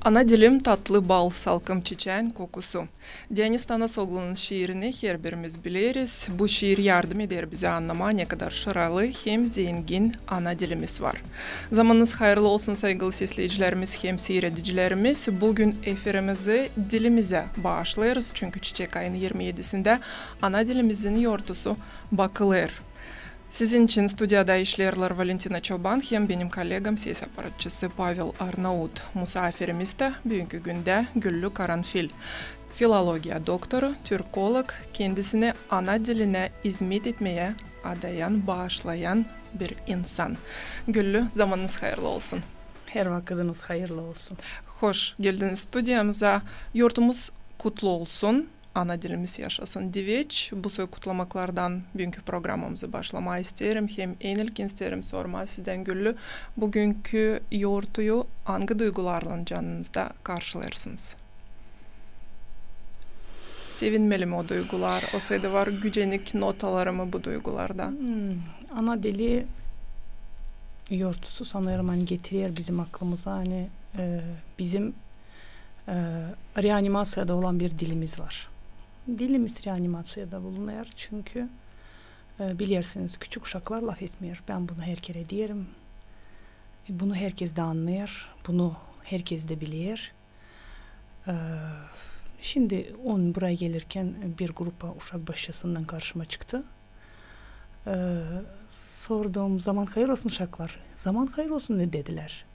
Ana dilim tatlı bal, salkım çiçeğin kokusu. Deniz Tanasoglu'nun şiirini her birimiz biliriz. Bu şiir yardım eder bize anlama ne kadar şıralı hem zengin ana dilimiz var. Zamanınız hayırlı olsun sayılı izleyicilerimiz hem seyredicilerimiz. Bugün efirimizi dilimize bağışlıyoruz. Çünkü Çiçek ayının 27'sinde ana dilimizin yortusu bakılır. Sizin için stüdyoda işlerler Valentina Çoban hem benim kolegam ses aparatçısı Pavel Arnaut. Misafirimiz de bugünkü günde Güllü Karanfil. Filologiya doktoru, Türkolog, kendisini ana diline hizmet etmeye adayan, bağışlayan bir insan. Güllü, zamanınız hayırlı olsun. Her vakitiniz hayırlı olsun. Hoş geldiniz stüdyomuza. Yurtumuz kutlu olsun. Ana dilimiz yaşasın diyeç. Bu soy kutlamaklardan bugünkü programımızı başlamayı isterim. Hem en ilk isterim sorma sizden Güllü. Bugünkü yortuyu hangi duygularla canınızda karşılarsınız? Sevinmeli mi o duygular? O sayıda var gücenik notaları mı bu duygularda? Ana dili yortusu sanırım hani getiriyor bizim aklımıza. Hani bizim reanimasyada olan bir dilimiz var. Dilimiz reanimasyada bulunuyor çünkü bilirsiniz küçük uşaklar laf etmiyor. Ben bunu her kere diyelim. Bunu herkes de anlıyor. Bunu herkes de biliyor. Şimdi buraya gelirken bir grupa uşak başçasından karşıma çıktı. Sorduğum zaman hayır olsun uşaklar. Zaman hayır olsun ne dediler.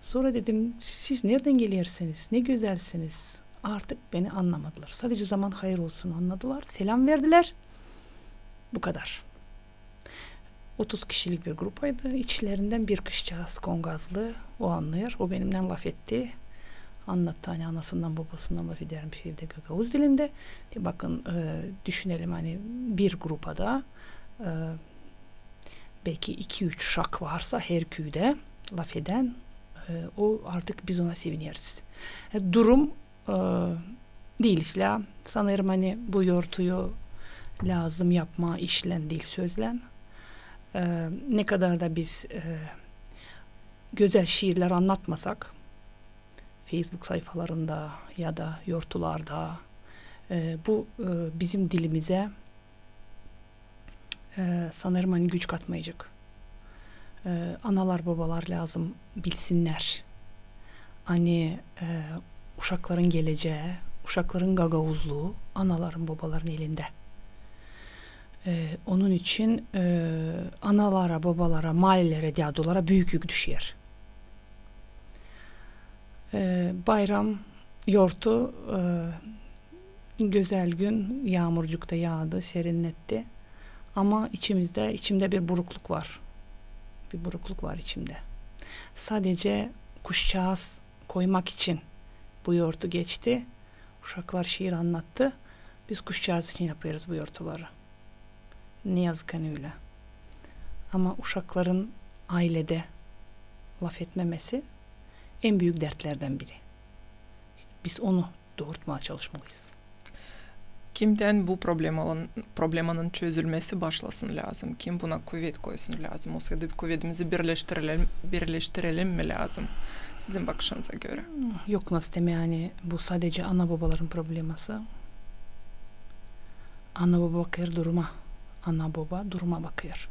Sonra dedim siz nereden geliyorsunuz? Ne güzelsiniz. Artık beni anlamadılar. Sadece zaman hayır olsun anladılar. Selam verdiler. Bu kadar. 30 kişilik bir grupaydı. İçlerinden bir kızcağız Kongazlı. O anlıyor. O benimle laf etti. Anlattı hani anasından babasından laf ederim şeyde Gagavuz dilinde. Bakın düşünelim hani bir grupada belki 2-3 uşak varsa her köyde laf eden o artık biz ona seviniyoruz. Durum değil İslam. Sanırım hani bu yortuyu lazım yapma işlen değil sözlen. Ne kadar da biz güzel şiirler anlatmasak Facebook sayfalarında ya da yortularda bu bizim dilimize sanırım hani güç katmayacak. Analar babalar lazım bilsinler. Hani uşakların geleceği, uşakların gagavuzluğu anaların babaların elinde. Onun için analara, babalara, mahallelere, diyadolara büyük yük düşüyor. Bayram yortu güzel gün yağmurcukta yağdı, serinletti. Ama içimde bir burukluk var. Bir burukluk var içimde. Sadece kuşçağız koymak için bu yortu geçti. Uşaklar şiir anlattı. Biz kuşçağız için yapıyoruz bu yortuları. Ne yazık hani öyle. Ama uşakların ailede laf etmemesi en büyük dertlerden biri. İşte biz onu doğurtmaya çalışmalıyız. Kimden bu problemin çözülmesi başlasın lazım? Kim buna kuvvet koysun lazım? O sırada kuvvetimizi birleştirelim mi lazım? Sizin bakışınıza göre. Yok nasıl deme yani bu sadece ana babaların probleması. Ana baba bakıyor duruma. Ana baba duruma bakıyor.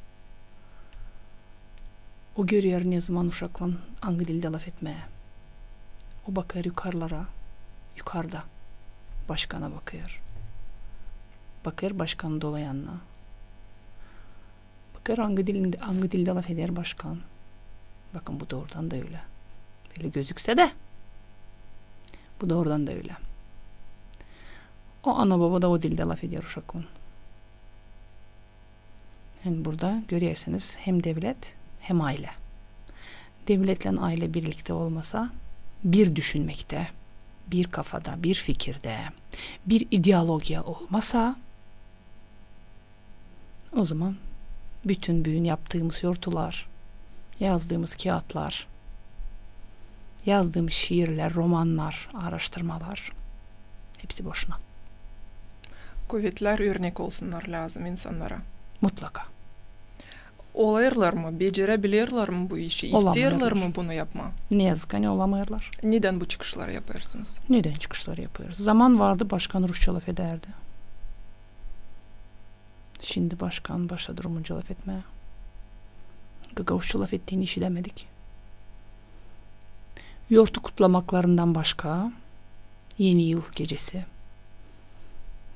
O görüyor ne zaman uşakla hangi dilde laf etmeye. O bakıyor yukarılara. Yukarıda. Başkana bakıyor. Bakıyor başkanın dolayanına. Bakıyor hangi dilde laf eder başkan. Bakın bu doğrudan da öyle. Böyle gözükse de bu doğrudan da öyle. O ana baba da o dilde laf eder uşakla. Yani burada görüyorsunuz hem devlet hem aile. Devletle aile birlikte olmasa bir düşünmekte, bir kafada, bir fikirde, bir ideolojiya olmasa o zaman bütün yaptığımız yortular, yazdığımız kağıtlar, Yazdığım şiirler, romanlar, araştırmalar hepsi boşuna. Kuvvetler örnek olsunlar lazım insanlara. Mutlaka. Olayırlar mı? Becerebilirler mi bu işi? İstiyorlar mı bunu yapma? Ne yazık ki olamıyorlar. Neden bu çıkışları yaparsınız? Neden çıkışları yapıyoruz? Zaman vardı başkan Rusça laf ederdi. Şimdi başkan başladı Rumunca laf etmeye. Gagavuzca laf ettiğini işitemedik. Yortu kutlamaklarından başka yeni yıl gecesi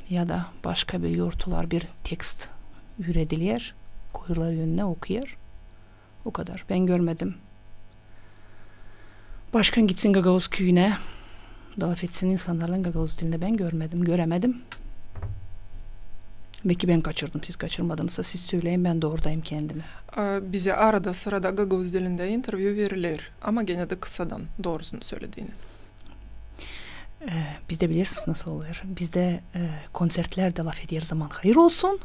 ya da başka bir yortular bir tekst üretiliyor. Koyular yönüne okuyor. O kadar. Ben görmedim. Başkan gitsin Gagavuz köyüne laf etsin insanlarla Gagavuz dilinde ben görmedim. Göremedim. Belki ben kaçırdım. Siz kaçırmadınızsa siz söyleyin, ben de oradayım kendimi. Bize arada sırada Gagavuz dilinde interview verilir. Ama gene de kısadan doğrusunu söylediğini. Bizde bilirsiniz nasıl oluyor. Bizde konsertlerde laf ediyor zaman hayır olsun.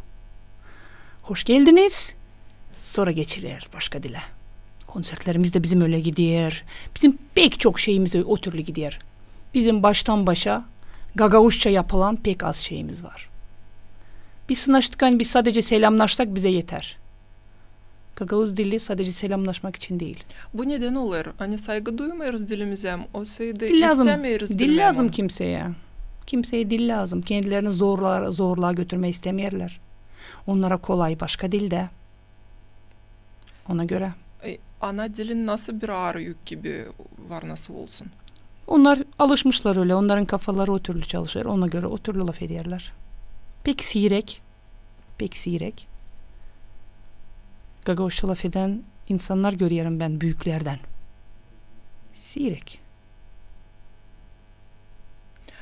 Hoş geldiniz. Sonra geçirir başka dile. Konsertlerimiz de bizim öyle gidiyor. Bizim pek çok şeyimiz o türlü gidiyor. Bizim baştan başa Gagavuzca yapılan pek az şeyimiz var. Biz sınaştık, hani biz sadece selamlaştık bize yeter. Gagavuz dili sadece selamlaşmak için değil. Bu neden olur? Hani saygı duymuyoruz dilimize, o şeyde istemiyoruz. Dil lazım kimseye. Kimseye dil lazım. Kendilerini zorluğa götürmeyi istemiyorlar. Onlara kolay başka dilde. Ona göre. Ana dilin nasıl bir ağır yük gibi var, nasıl olsun? Onlar alışmışlar öyle. Onların kafaları o türlü çalışır. Ona göre o türlü laf ederler. Pek sirek. Pek sirek. Gagavuzca laf eden insanlar görüyorum ben büyüklerden. Sirek.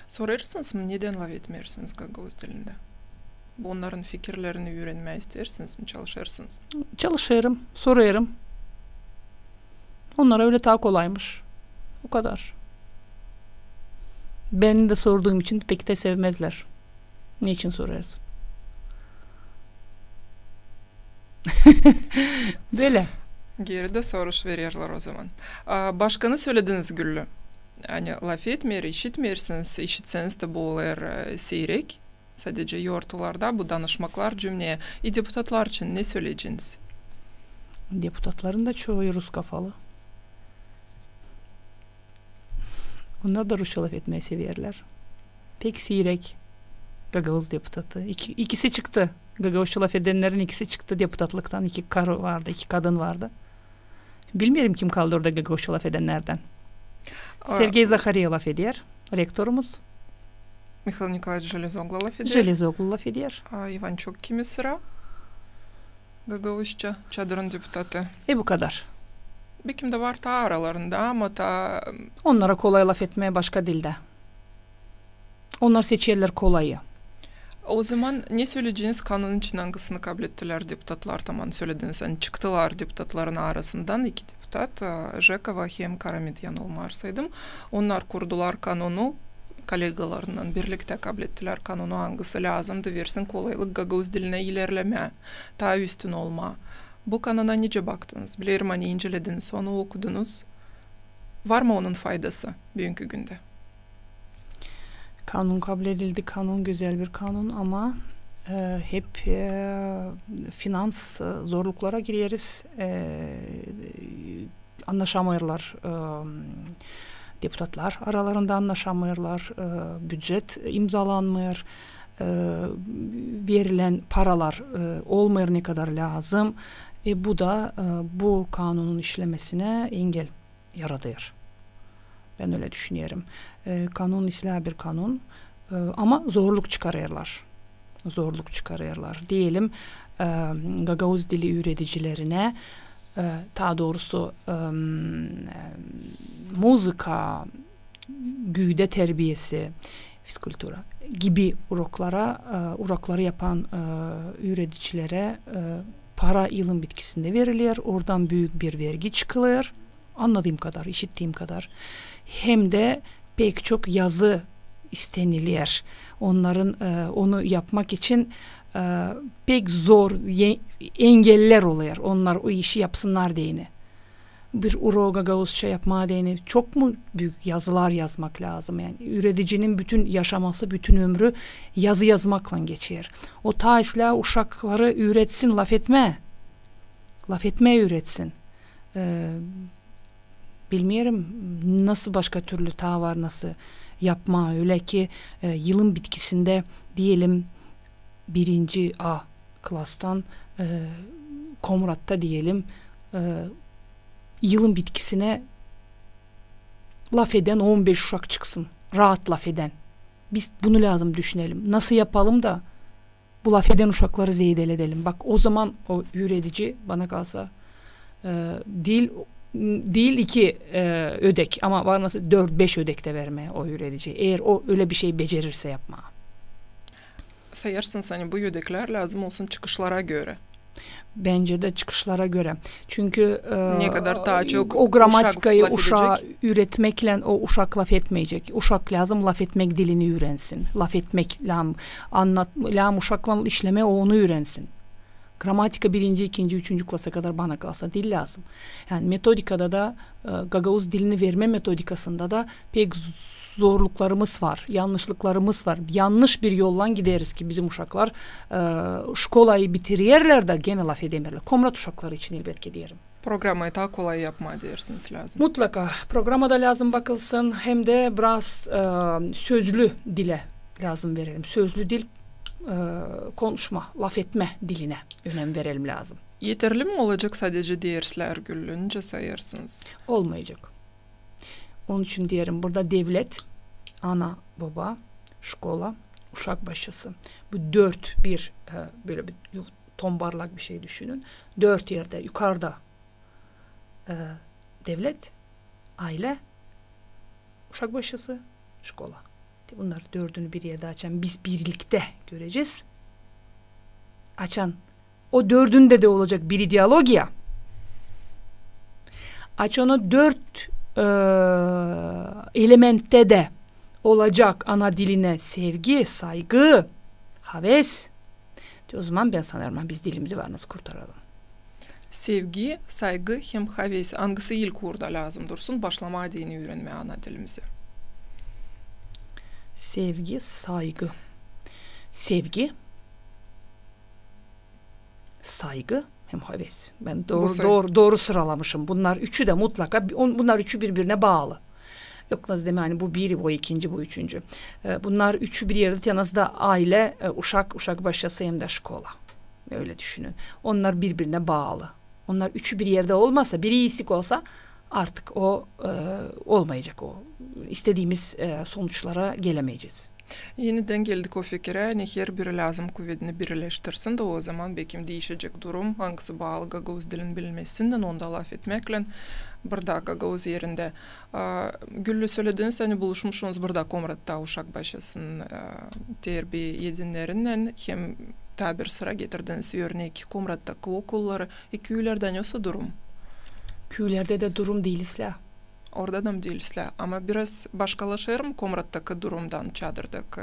Sorarsınız mı neden laf etmiyorsunuz Gagavuz dilinde? Onların fikirlerini öğrenmeye istersiniz mi? Çalışırsınız? Çalışırım. Sorarım. Onlara öyle daha kolaymış. O kadar. Ben de sorduğum için pek de sevmezler. Niçin sorarsın? Böyle. Geride soruş veriyorlar o zaman. Başkanı söylediniz Güllü. Yani laf etmiyor, işitmiyorsunuz. İşitseniz de bu olur seyrek. Sadece yortularda bu danışmaklar cümleye. Deputatlar için ne söyleyeceksiniz? Deputatların da çoğu Rus kafalı. Onlar da Rusça laf etmeyi severler. Pek seyrek Gagavuz deputatı. İkisi çıktı. Gagavuzca laf edenlerin ikisi çıktı deputatlıktan. 2 karı vardı, 2 kadın vardı. Bilmiyorum kim kaldı orada Gagavuzca laf edenlerden. Sergey Zakhariya laf ediyor. Rektörümüz. Mikhail Nikolaevich Железоглou laf ediyor. Железоглou laf ediyor. Ivanchuk kimi sıra? Gagavuzca çadırın deputatı. Bu kadar. Bir kim de var ta aralarında ama ta... Onlara kolay laf etmeye başka dilde. Onlar seçerler kolayı. O zaman ne söyleyeceğiniz, kanunun için hangisini kabul ettiler deputatlar, tamam söylediniz. Yani çıktılar deputatların arasından 2 deputat, Jekova hem Karamid yanılmarsaydım. Onlar kurdular kanunu, kolegalarından birlikte kabul ettiler kanunu, hangisi lazımdı versin kolaylık Gagavuz diline ilerleme, daha üstün olma. Bu kanuna nice baktınız? Bilirim hani incelediniz, onu okudunuz. Var mı onun faydası bugünkü günde? Kanun kabul edildi. Kanun güzel bir kanun ama hep finans zorluklara gireriz. Anlaşamıyorlar. Deputatlar aralarında anlaşamıyorlar. Bütçet imzalanmıyor. Verilen paralar olmuyor ne kadar lazım. Bu da bu kanunun işlemesine engel yaratıyor. Ben öyle düşünüyorum. Kanun ıslah bir kanun ama zorluk çıkarıyorlar. Zorluk çıkarıyorlar. Diyelim Gagavuz dili üreticilerine daha doğrusu müzika, güde terbiyesi, fizikultura gibi urakları yapan üreticilere para yılın bitkisinde veriliyor. Oradan büyük bir vergi çıkılıyor. Anladığım kadar, işittiğim kadar. Hem de pek çok yazı isteniliyor. Onların onu yapmak için pek zor engeller oluyor. Onlar o işi yapsınlar diyene. bir uro Gagavuzça yapma değini çok mu büyük yazılar yazmak lazım? Yani üreticinin bütün yaşaması, bütün ömrü yazı yazmakla geçer. O taisla uşakları üretsin, laf etme. Laf etmeye üretsin. Bilmiyorum nasıl başka türlü ta var, nasıl yapma, öyle ki yılın bitkisinde diyelim 1. A klastan Komrat'ta diyelim yılın bitkisine laf eden 15 uşak çıksın. Rahat laf eden. Biz bunu lazım düşünelim. Nasıl yapalım da bu laf eden uşakları zeydel edelim. Bak o zaman o üretici bana kalsa değil 2 ödek ama bana nasıl 4-5 ödek de vermeye o üretici. Eğer o öyle bir şey becerirse yapma. Sayarsınız hani bu ödekler lazım olsun çıkışlara göre. Bence de çıkışlara göre. Çünkü ne kadar daha çok o gramatikayı uşağa edecek. üretmekle o uşak laf etmeyecek. Uşak lazım laf etmek dilini öğrensin. Laf etmek lam uşakla işleme o onu öğrensin. Gramatika 1., 2., 3. klasa kadar bana kalsa dil lazım. Yani metodikada da Gagavuz dilini verme metodikasında da pek zorluklarımız var, yanlışlıklarımız var. Yanlış bir yoldan gideriz ki bizim uşaklar şkolayı bitirirler de gene laf edemirler. Komrat uşakları için elbette diyelim. Programı daha kolay yapma dersiniz lazım. Mutlaka. Programa da lazım bakılsın. Hem de biraz sözlü dile lazım verelim. Sözlü dil konuşma, laf etme diline önem verelim lazım. Yeterli mi olacak sadece dersler Güllü? Sayarsınız? Olmayacak. Onun için diyelim burada devlet, ana, baba, şkola, uşak başısı. Bu 4 bir böyle bir tombarlak bir şey düşünün. 4 yerde yukarıda devlet, aile, uşak başısı, şkola. Bunlar 4'ünü bir yerde açan biz birlikte göreceğiz. Açan o 4'ünde de olacak bir ideolojiya. Açan o 4 elementte de olacak ana diline sevgi, saygı, haves. O zaman ben sanırım biz dilimizi var nasıl kurtaralım. Sevgi, saygı hem haves. Hangisi ilk orada lazım dursun? Başlama dini öğrenme ana dilimizi. Sevgi, saygı. Sevgi, saygı hem haves. Ben doğru sıralamışım. Bunlar üçü de mutlaka, bunlar üçü birbirine bağlı. Yok nasıl deme hani bu biri, bu ikinci, bu üçüncü. Bunlar üçü bir yerde yanınızda aile, uşak başlası hem de şkola. Öyle düşünün. Onlar birbirine bağlı. Onlar üçü bir yerde olmazsa, biri eksik olsa artık o olmayacak o. İstediğimiz sonuçlara gelemeyeceğiz. Yeniden geldik o fikre. Her biri lazım kuvvetini birleştirsin de o zaman belki değişecek durum. Hangisi bağlı Gagavuz dilini bilmesinden onda laf etmekle burada Gagavuz yerinde. Güllü söylediğiniz hani buluşmuşsunuz burada Komrat'ta uşak başısının terbiye edinlerinden hem tabir sıra getirdiniz örnek Komrat'taki okulları köylerden yoksa durum. Köylerde de durum değilsler. Orada da mı değilsler ama biraz başkalaşır mı Komrat'taki durumdan çadırdaki?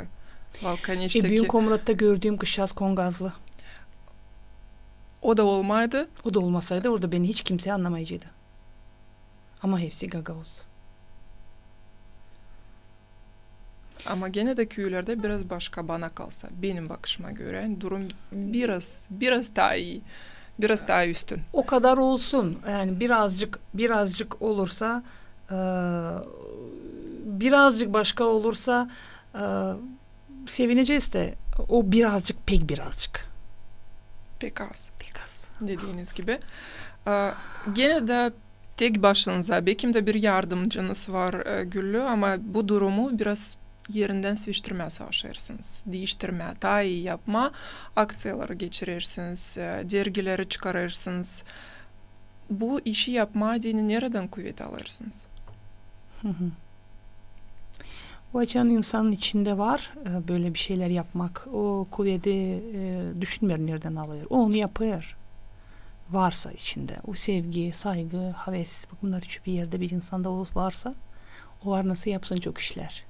Valkaniş'teki... Benim Komrat'ta gördüğüm kışyaz Kongazlı. O da olmaydı. O da olmasaydı orada beni hiç kimse anlamayacaktı. Ama hepsi Gagavuz. Ama gene de köylerde biraz başka bana kalsa. Benim bakışıma göre durum biraz daha iyi. Biraz daha üstün. O kadar olsun. Yani birazcık olursa birazcık başka olursa sevineceğiz de o birazcık pek birazcık. Pek az. Pek az. Dediğiniz gibi. Gene de tek başınıza belki de bir yardımcınız var Güllü ama bu durumu biraz yerinden switchtirmeye çalışırsınız. Değiştirme, daha iyi yapma, aksiyaları geçirirsiniz, dergileri çıkarırsınız. Bu işi yapma dini nereden kuvvet alırsınız? O açan insanın içinde var böyle bir şeyler yapmak. O kuvveti düşünmüyor nereden alıyor. O onu yapıyor. Varsa içinde. O sevgi, saygı, haves. Bunlar üçü bir yerde bir insanda varsa o var nasıl yapsın çok işler.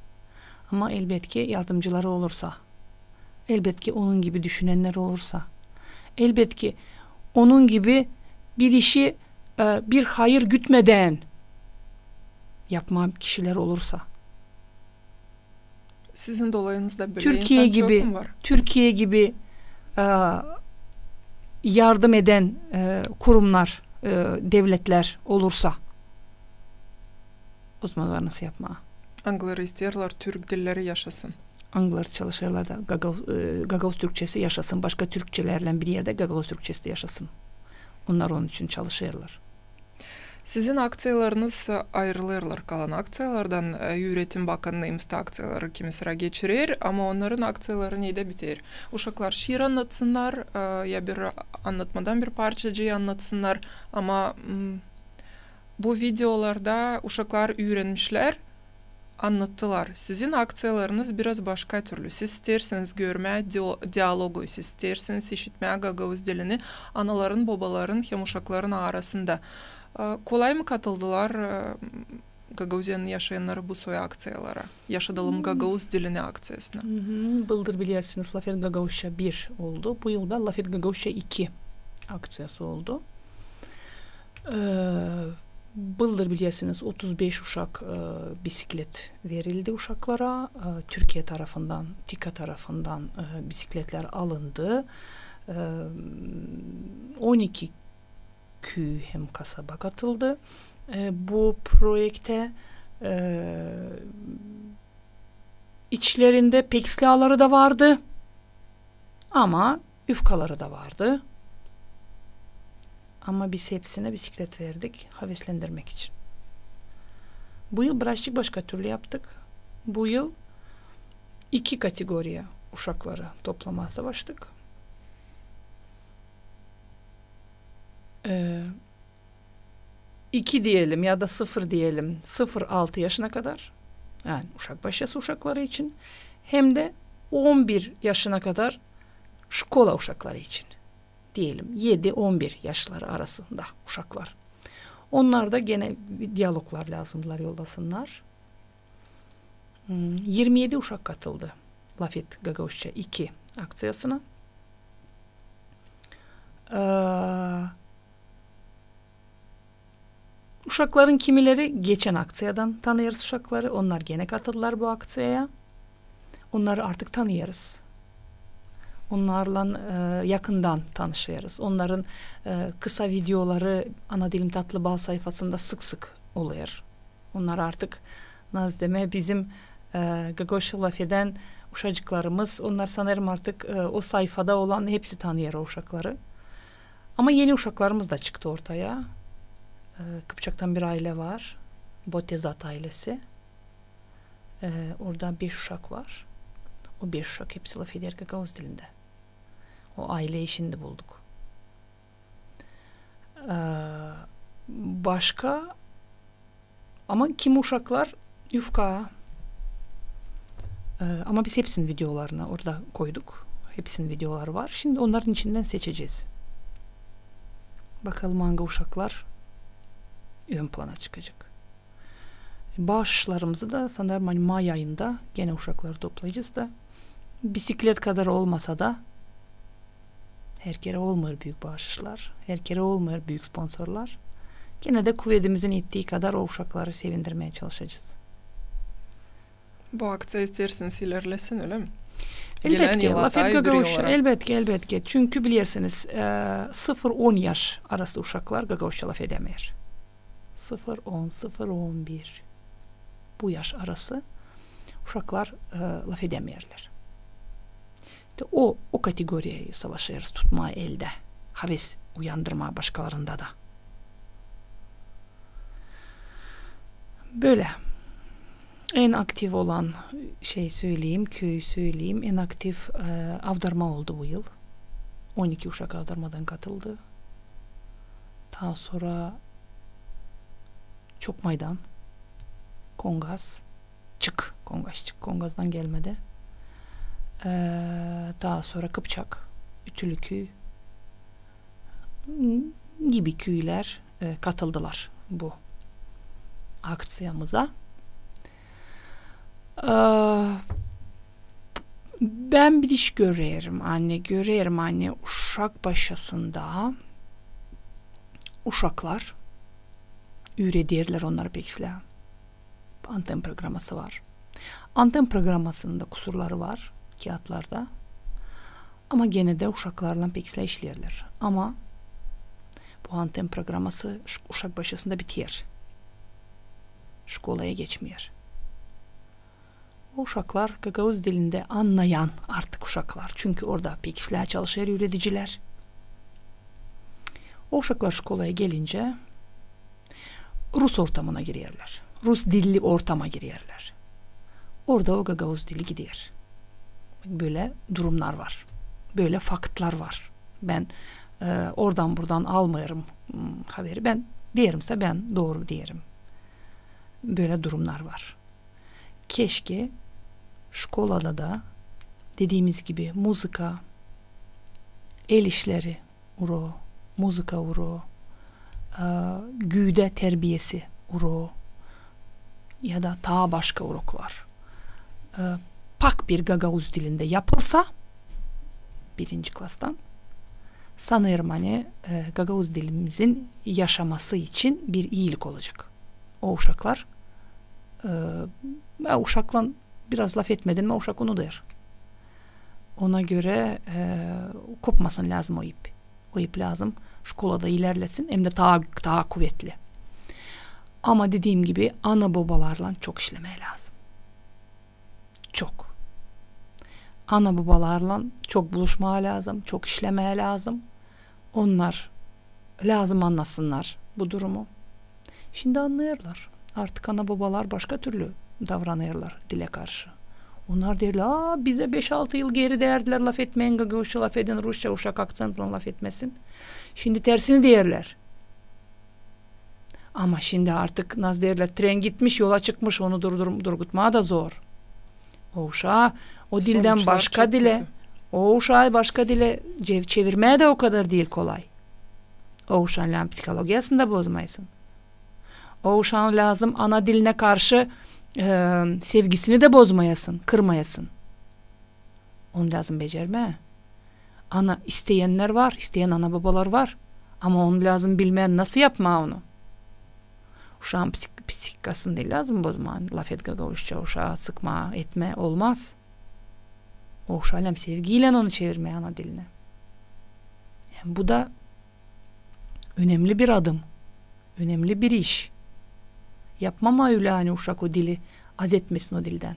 Ama elbet ki yardımcıları olursa, elbet ki onun gibi düşünenler olursa, elbet ki onun gibi bir işi bir hayır gütmeden yapma kişiler olursa, Sizin dolayınızda böyle Türkiye insan gibi, çok mu var? Türkiye gibi yardım eden kurumlar, devletler olursa, o zaman var nasıl yapma? Angları istiyorlar, Türk dilleri yaşasın. Anglar çalışırlar da Gagavuz Türkçesi yaşasın. Başka Türkçelerle bir yerde Gagavuz Türkçesi de yaşasın. Onlar onun için çalışırlar. Sizin aksiyalarınız ayrılırlar kalan aksiyalardan. Üretim Bakanlığı imsta aksiyaları kimi sıra geçirir ama onların aksiyaları neyde biter? Uşaklar şiir anlatsınlar ya bir anlatmadan bir parçacıyı anlatsınlar ama bu videolarda uşaklar öğrenmişler, anlattılar. Sizin aksiyalarınız biraz başka türlü. Siz isterseniz görmeye diyalogu, siz isterseniz işitmeye Gagavuz dilini anaların, babaların hem uşakların arasında. Kolay mı katıldılar Gagavuzya'nın yaşayanları bu soy aksiyalara? Yaşadalım Gagavuz dilini aksiyasına. Bıldır bilirsiniz Lafet Gagavuzça 1 oldu. Bu yılda Lafet Gagavuzça 2 aksiyası oldu. Bıldır bilirsiniz 35 uşak bisiklet verildi uşaklara. Türkiye tarafından, TİKA tarafından bisikletler alındı. 12 köy hem kasaba katıldı. Bu projekte içlerinde pekslaları da vardı ama üfkaları da vardı. Ama biz hepsine bisiklet verdik heveslendirmek için. Bu yıl birazcık başka türlü yaptık. Bu yıl 2 kategoriye uşakları toplamaya savaştık. 2 diyelim ya da 0 diyelim, 0-6 yaşına kadar, yani uşak başyası uşakları için, hem de 11 yaşına kadar şkola uşakları için diyelim 7-11 yaşları arasında uşaklar. Onlar da gene diyaloglar lazımdılar, yoldasınlar. 27 uşak katıldı Lafet Gagavuzça 2 aksiyasına. Uşakların kimileri geçen aksiyadan tanıyoruz uşakları. Onlar gene katıldılar bu aksiyaya. Onları artık tanıyoruz. Onlarla yakından tanışıyoruz. Onların kısa videoları Ana Dilim Tatlı Bal sayfasında sık sık oluyor. Onlar artık nazdeme bizim Gagavuzça Lafet'den uşacıklarımız. Onlar sanırım artık o sayfada olan hepsi tanıyor o uşakları. Ama yeni uşaklarımız da çıktı ortaya. Kıpçak'tan bir aile var. Botezat ailesi. Orada 5 uşak var. O 5 uşak hepsi laf eder Gagavuz dilinde. O aileyi şimdi bulduk. Başka ama kim uşaklar yufka. Ama biz hepsinin videolarını orada koyduk. Hepsinin videoları var. Şimdi onların içinden seçeceğiz. Bakalım hangi uşaklar ön plana çıkacak. Bağışlarımızı da sanırım hani May ayında gene uşakları toplayacağız da bisiklet kadar olmasa da her kere olmuyor büyük bağışlar. Her kere olmuyor büyük sponsorlar. Gene de kuvvetimizin yettiği kadar o uşakları sevindirmeye çalışacağız. Bu aksiya isterseniz ilerlesin öyle mi? Elbette Lafet Gagavuzça elbette. Çünkü bilirsiniz 0-10 yaş arası uşaklar Gagavuzça laf edemiyor. 0-10, 0-11 bu yaş arası uşaklar laf edemiyorlar. İşte o kategoriyi savaşıyoruz tutmaya elde. Heves uyandırma başkalarında da. Böyle. En aktif olan köyü söyleyeyim. En aktif avdarma oldu bu yıl. 12 uşak avdarmadan katıldı. Daha sonra çok maydan, Kongaz, Kongaz'dan gelmedi. Daha sonra Kıpçak, Ütülüköy gibi köyler katıldılar bu aksiyamıza. Ben bir iş görüyorum anne uşak başasında uşaklar Üredirler onları pekisle. Anten programması var. Anten programmasında kusurları var kağıtlarda. Ama gene de uşaklarla pekisle işlerler. Ama bu anten programması uşak başısında bitiyor. Şkolaya geçmiyor. O uşaklar Gagavuz dilinde anlayan artık uşaklar. Çünkü orada pekisle çalışır üreticiler. O uşaklar şkolaya gelince Rus ortamına giriyorlar. Rus dilli ortama giriyorlar. Orada o Gagavuz dili gidiyor. Böyle durumlar var. Böyle faktlar var. Ben oradan buradan almıyorum haberi. Ben diyerimse ben doğru diyerim. Böyle durumlar var. Keşke şkolada da dediğimiz gibi muzika, el işleri uro, muzika uro, güde terbiyesi uro ya da daha başka uroklar pak bir Gagavuz dilinde yapılsa birinci klastan sanırım hani Gagavuz dilimizin yaşaması için bir iyilik olacak. O uşaklar uşakla biraz laf etmedin mi uşak onu der. Ona göre kopmasın lazım o ip. O ip lazım. Şkolada ilerlesin. Hem de daha kuvvetli. Ama dediğim gibi ana babalarla çok işlemeye lazım. Çok. Ana babalarla çok buluşmaya lazım. Çok işlemeye lazım. Onlar lazım anlasınlar bu durumu. Şimdi anlayırlar. Artık ana babalar başka türlü davranıyorlar dile karşı. Onlar derler bize 5-6 yıl geri derdiler laf etmeyin Gagavuzca laf edin Rusça uşak aksanla laf etmesin. Şimdi tersini derler. Ama şimdi artık nasıl derler tren gitmiş yola çıkmış onu durgutmaya da zor. O uşağı o dilden Sonuçlar başka dile kötü. o uşağı başka dile çevirmeye de o kadar değil kolay. O uşağın psikolojisini de bozmayasın. O uşağın lazım ana diline karşı sevgisini de bozmayasın, kırmayasın. Onu lazım becerme. Ana isteyenler var, isteyen ana babalar var. Ama onu lazım bilmeyen nasıl yapma onu. Uşağın psikikasını değil lazım bozma. Laf et Gagavuzca uşağı sıkma, etme olmaz. O uşağın sevgiyle onu çevirmeye ana diline. Yani bu da önemli bir adım. Önemli bir iş. Yapmama öyle hani uşak o dili az etmesin o dilden.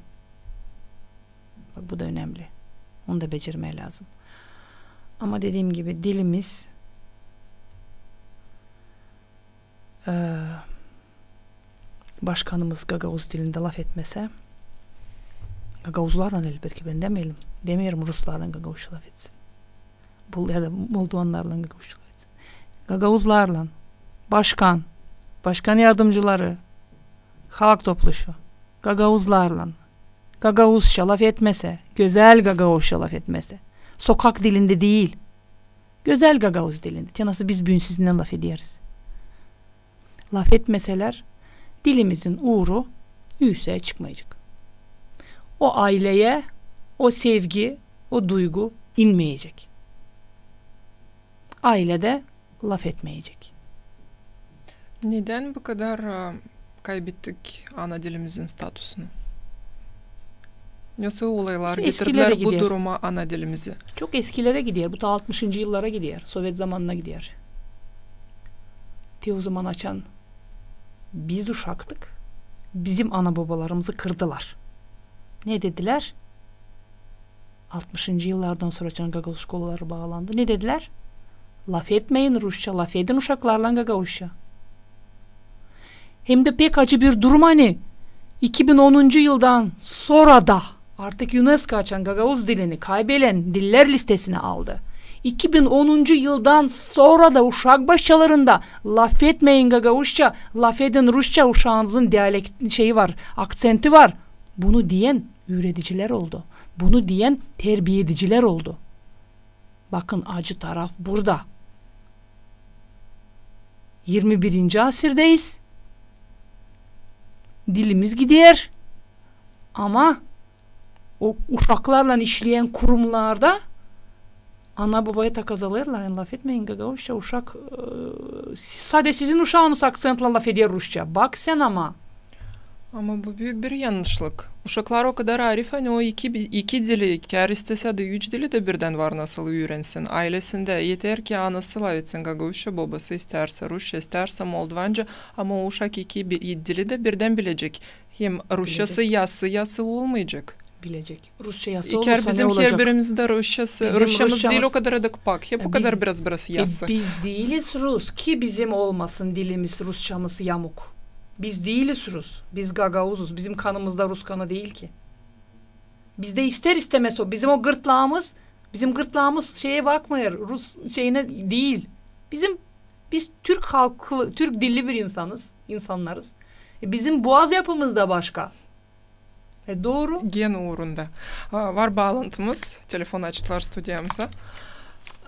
Bak bu da önemli. Onu da becermeye lazım. Ama dediğim gibi dilimiz başkanımız Gagavuz dilinde laf etmese Gagavuzlarla elbette ben demeyelim. Demeyelim Ruslarla Gagavuzca laf etsin. Ya da Moldovanlarla Gagavuzca laf etsin. Gagavuzlarla başkan yardımcıları halk topluşu Gagavuzlarla Gagavuzca laf etmese, güzel Gagavuzca laf etmese, sokak dilinde değil, güzel Gagavuz dilinde. Nasıl biz bugün laf ediyoruz. Laf etmeseler dilimizin uğru yükseğe çıkmayacak. O aileye o sevgi, o duygu inmeyecek. Ailede laf etmeyecek. Neden bu kadar kaybettik ana dilimizin statusunu? Nasıl olaylar getirdiler bu duruma ana dilimizi? Çok eskilere gidiyor. Bu da 60. yıllara gidiyor. Sovyet zamanına gidiyor. O zaman açan biz uşaktık. Bizim ana babalarımızı kırdılar. Ne dediler? 60. yıllardan sonra açan Gagavuz şkolları bağlandı. Ne dediler? Laf etmeyin Rusça, laf edin uşaklarla Gagavuzca. Hem de pek acı bir durum hani 2010. yıldan sonra da artık UNESCO açan Gagavuz dilini kaybeden diller listesine aldı. 2010. yıldan sonra da uşak başçalarında laf etmeyin Gagavuzca, laf edin Rusça uşağınızın diyalekt şeyi var, aksenti var. Bunu diyen üreticiler oldu. Bunu diyen terbiye ediciler oldu. Bakın acı taraf burada. 21. asırdayız. Dilimiz gidiyor. Ama o uşaklarla işleyen kurumlarda ana babaya takas alırlar. Yani laf etmeyin Gagavuzca uşak Sadece sizin uşağınız aksanla laf ediyor Rusça. Bak sen ama. Ama bu büyük bir yanlışlık. Uşaklar o kadar arif hani o iki dili, kâr istese de üç dili de birden var nasıl öğrensin. Ailesinde yeter ki anası laf etsin Gagavuzca, babası isterse Rusça, isterse Moldovanca ama o uşak iki dili de birden bilecek. Hem Rusçası yası olmayacak. Bilecek. Rusça yası olursa İker bizim ne olacak? her birimizde Rusçamız değil o kadar da kapak. Hep o kadar biraz yası. Biz değiliz Rus ki bizim olmasın dilimiz, Rusçamız yamuk. Biz değiliz Rus. Biz Gagavuzuz. Bizim kanımızda Rus kanı değil ki. Bizde ister istemez o. Bizim gırtlağımız şeye bakmıyor. Rus şeyine değil. Biz Türk halkı, Türk dilli bir insanlarız. Bizim boğaz yapımız da başka. Doğru. Gen uğrunda. Var bağlantımız. Telefon açtılar stüdyamıza.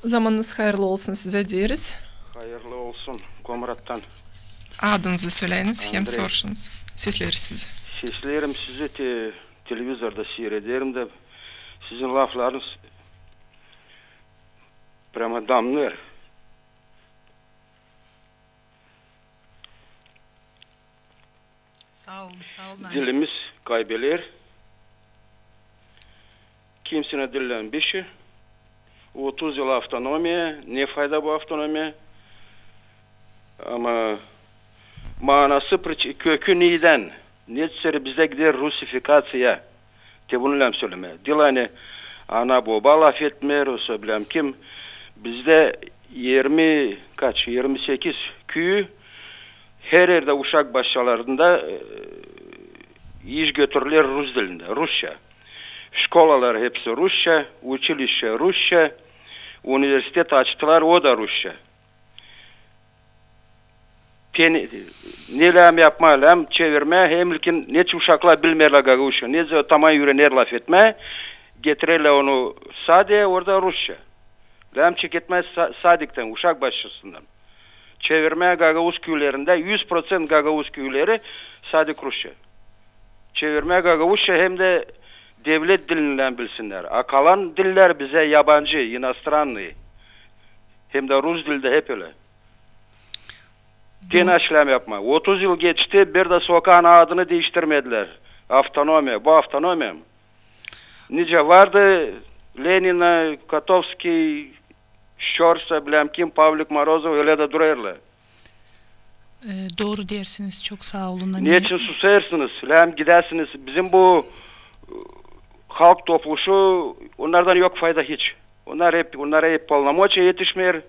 Zamanınız hayırlı olsun size deriz. Hayırlı olsun Komrat'tan. Adınızı söyleyiniz hem soruşunuz. Sesleriz sizi. Seslerim sizi televizorda seyrederim de sizin laflarınız prema damlar. Sağ olun. Dilimiz kaybeler. Kimsine dillenmişi. 30 yıl avtonomiya. Ne fayda bu avtonomiya? Ama manası kökü neyden? Netseri bize gider Rusifikasya. Te bunu lem söyleme. Dil hani ana baba laf etmer, o söylem kim? Bizde 28 köyü her yerde uşak başlarında iş götürürler Rus dilinde, Rusça. Şkolalar hepsi Rusça, училище Rusça, üniversite açtılar, o da Rusça. Nelem yapmalım, çevirme, hemlikin neç uşaklar bilmerler Gagavuzca, nece tamam yürener laf etme, getirirler onu sade, orada Rusça. Lem çeketmez sadikten, uşak başçısından. Çevirme Gagavuz köylerinde 100% Gagavuz köyleri sadik Rusça. Çevirme Gagavuzca hem de devlet dilinden bilsinler. Kalan diller bize yabancı, inastranlı. Hem de Rus dilde hep öyle. Gene işlem yapma. 30 yıl geçti, bir de sokağın adını değiştirmediler. Avtonomiya, bu avtonomiya mı? Nice vardı, Lenin'e, Kotovski, Şorsa, bilmem kim, Pavlik Morozov öyle de durarlar. Doğru dersiniz. Çok sağ olun. Niçin susarsınız? Hem gidersiniz. Bizim bu halk topluşu, onlardan yok fayda hiç. Onlara hep polnomoçya yetişmiyor.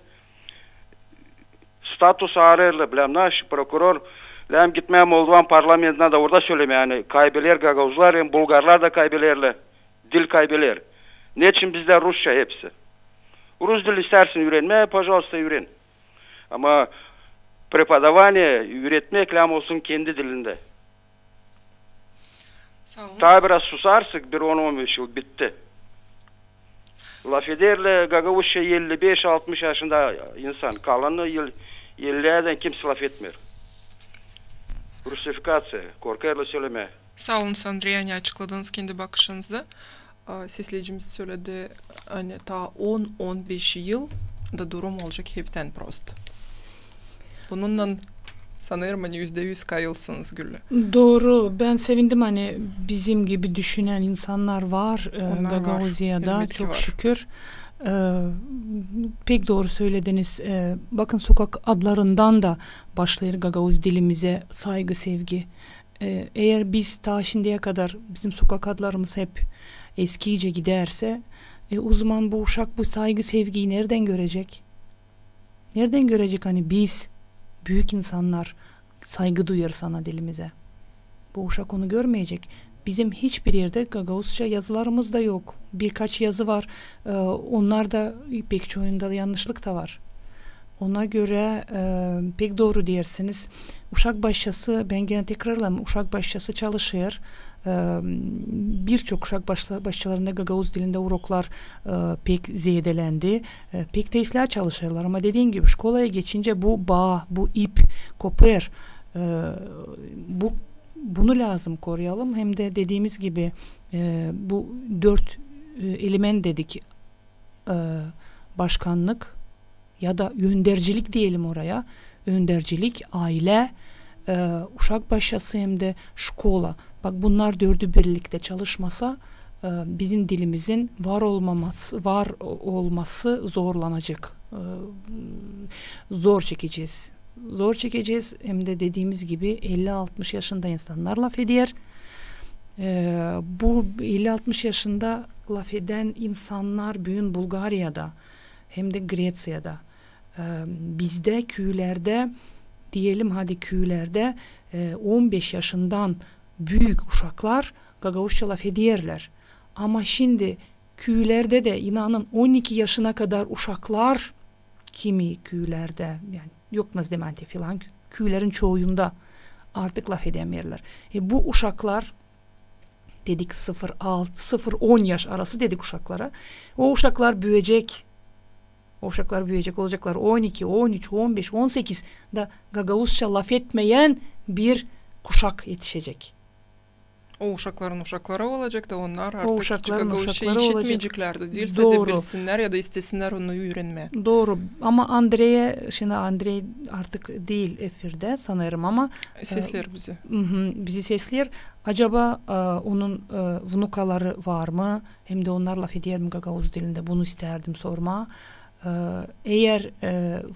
Status ararlar, bilmem naş, prokuror. Hem gitmeye Moldovan parlamentine de orada söyleme yani. Kaybeler Gagavuzlar, hem Bulgarlar da kaybelerler. Dil kaybeler. Niçin bizde Rusça hepsi? Rus dili istersin öğrenme, pожалуйста öğren. Ama prepodavание, öğretmek lazım olsun kendi dilinde. Sağ olun. Daha biraz susarsak bir 10-15 yıl bitti. Laf ederle Gagavuzca 55-60 yaşında insan. Kalanı 50'den kimse laf etmiyor. Rusifikasya, korkarla söyleme. Sağ olun Andrei, açıkladığınız kendi bakışınızı. Sesleyicimiz söyledi hani ta 10-15 yıl da durum olacak hepten prost. Bununla sanırım hani %100 kayılsınız Güllü. Doğru. Ben sevindim hani bizim gibi düşünen insanlar var Gagavuzya'da çok şükür. Pek doğru söylediniz. Bakın sokak adlarından da başlayır Gagavuz dilimize saygı, sevgi. Eğer biz ta şimdiye kadar bizim sokak adlarımız hep eskice giderse o zaman bu uşak bu saygı, sevgiyi nereden görecek? Nereden görecek hani biz büyük insanlar saygı duyar sana dilimize? Bu uşak onu görmeyecek. Bizim hiçbir yerde Gagavuzca yazılarımız da yok. Birkaç yazı var. Onlar da pek çoğunda yanlışlık da var. Ona göre pek doğru dersiniz. Uşak başçası, ben gene tekrarlayayım, uşak başçası çalışıyor. Birçok uşak başçalarında Gagavuz dilinde uroklar pek zedelendi. Pek de ıslah çalışıyorlar ama dediğim gibi şkolaya geçince bu bağ, bu ip kopuyor. Bunu lazım koruyalım. Hem de dediğimiz gibi bu 4 element dedik. Başkanlık ya da yöndercilik diyelim oraya. öndercilik, aile, uşak başyası hem de şkola. Bak bunlar dördü birlikte çalışmasa bizim dilimizin var olması zorlanacak. Zor çekeceğiz. Zor çekeceğiz. Hem de dediğimiz gibi 50-60 yaşında insanlar laf eder. Bu 50-60 yaşında laf eden insanlar bugün Bulgarya'da hem de Grecya'da. Bizde köylerde diyelim hadi köylerde 15 yaşından büyük uşaklar Gagavuzca laf ederler. Ama şimdi köylerde de inanın 12 yaşına kadar uşaklar kimi köylerde yani yok Nazdementi filan köylerin çoğunda artık laf edemiyorlar. Bu uşaklar dedik 0-10 yaş arası dedik uşaklara. O uşaklar büyüyecek. O uşaklar büyüyecek olacaklar 12, 13, 15, 18 da Gagavuzca laf etmeyen bir kuşak yetişecek. O uşakların uşakları olacak da onlar artık hiç Gagavuzca olacak. işitmeyeceklerdi. Değil sadece bilsinler ya da istesinler onu öğrenme. Doğru ama Andrei artık değil efirde sanırım ama sesler bizi. Bizi sesler. Acaba onun vnukaları var mı? Hem de onlar laf eder mi Gagavuz dilinde? Bunu isterdim sorma. Eğer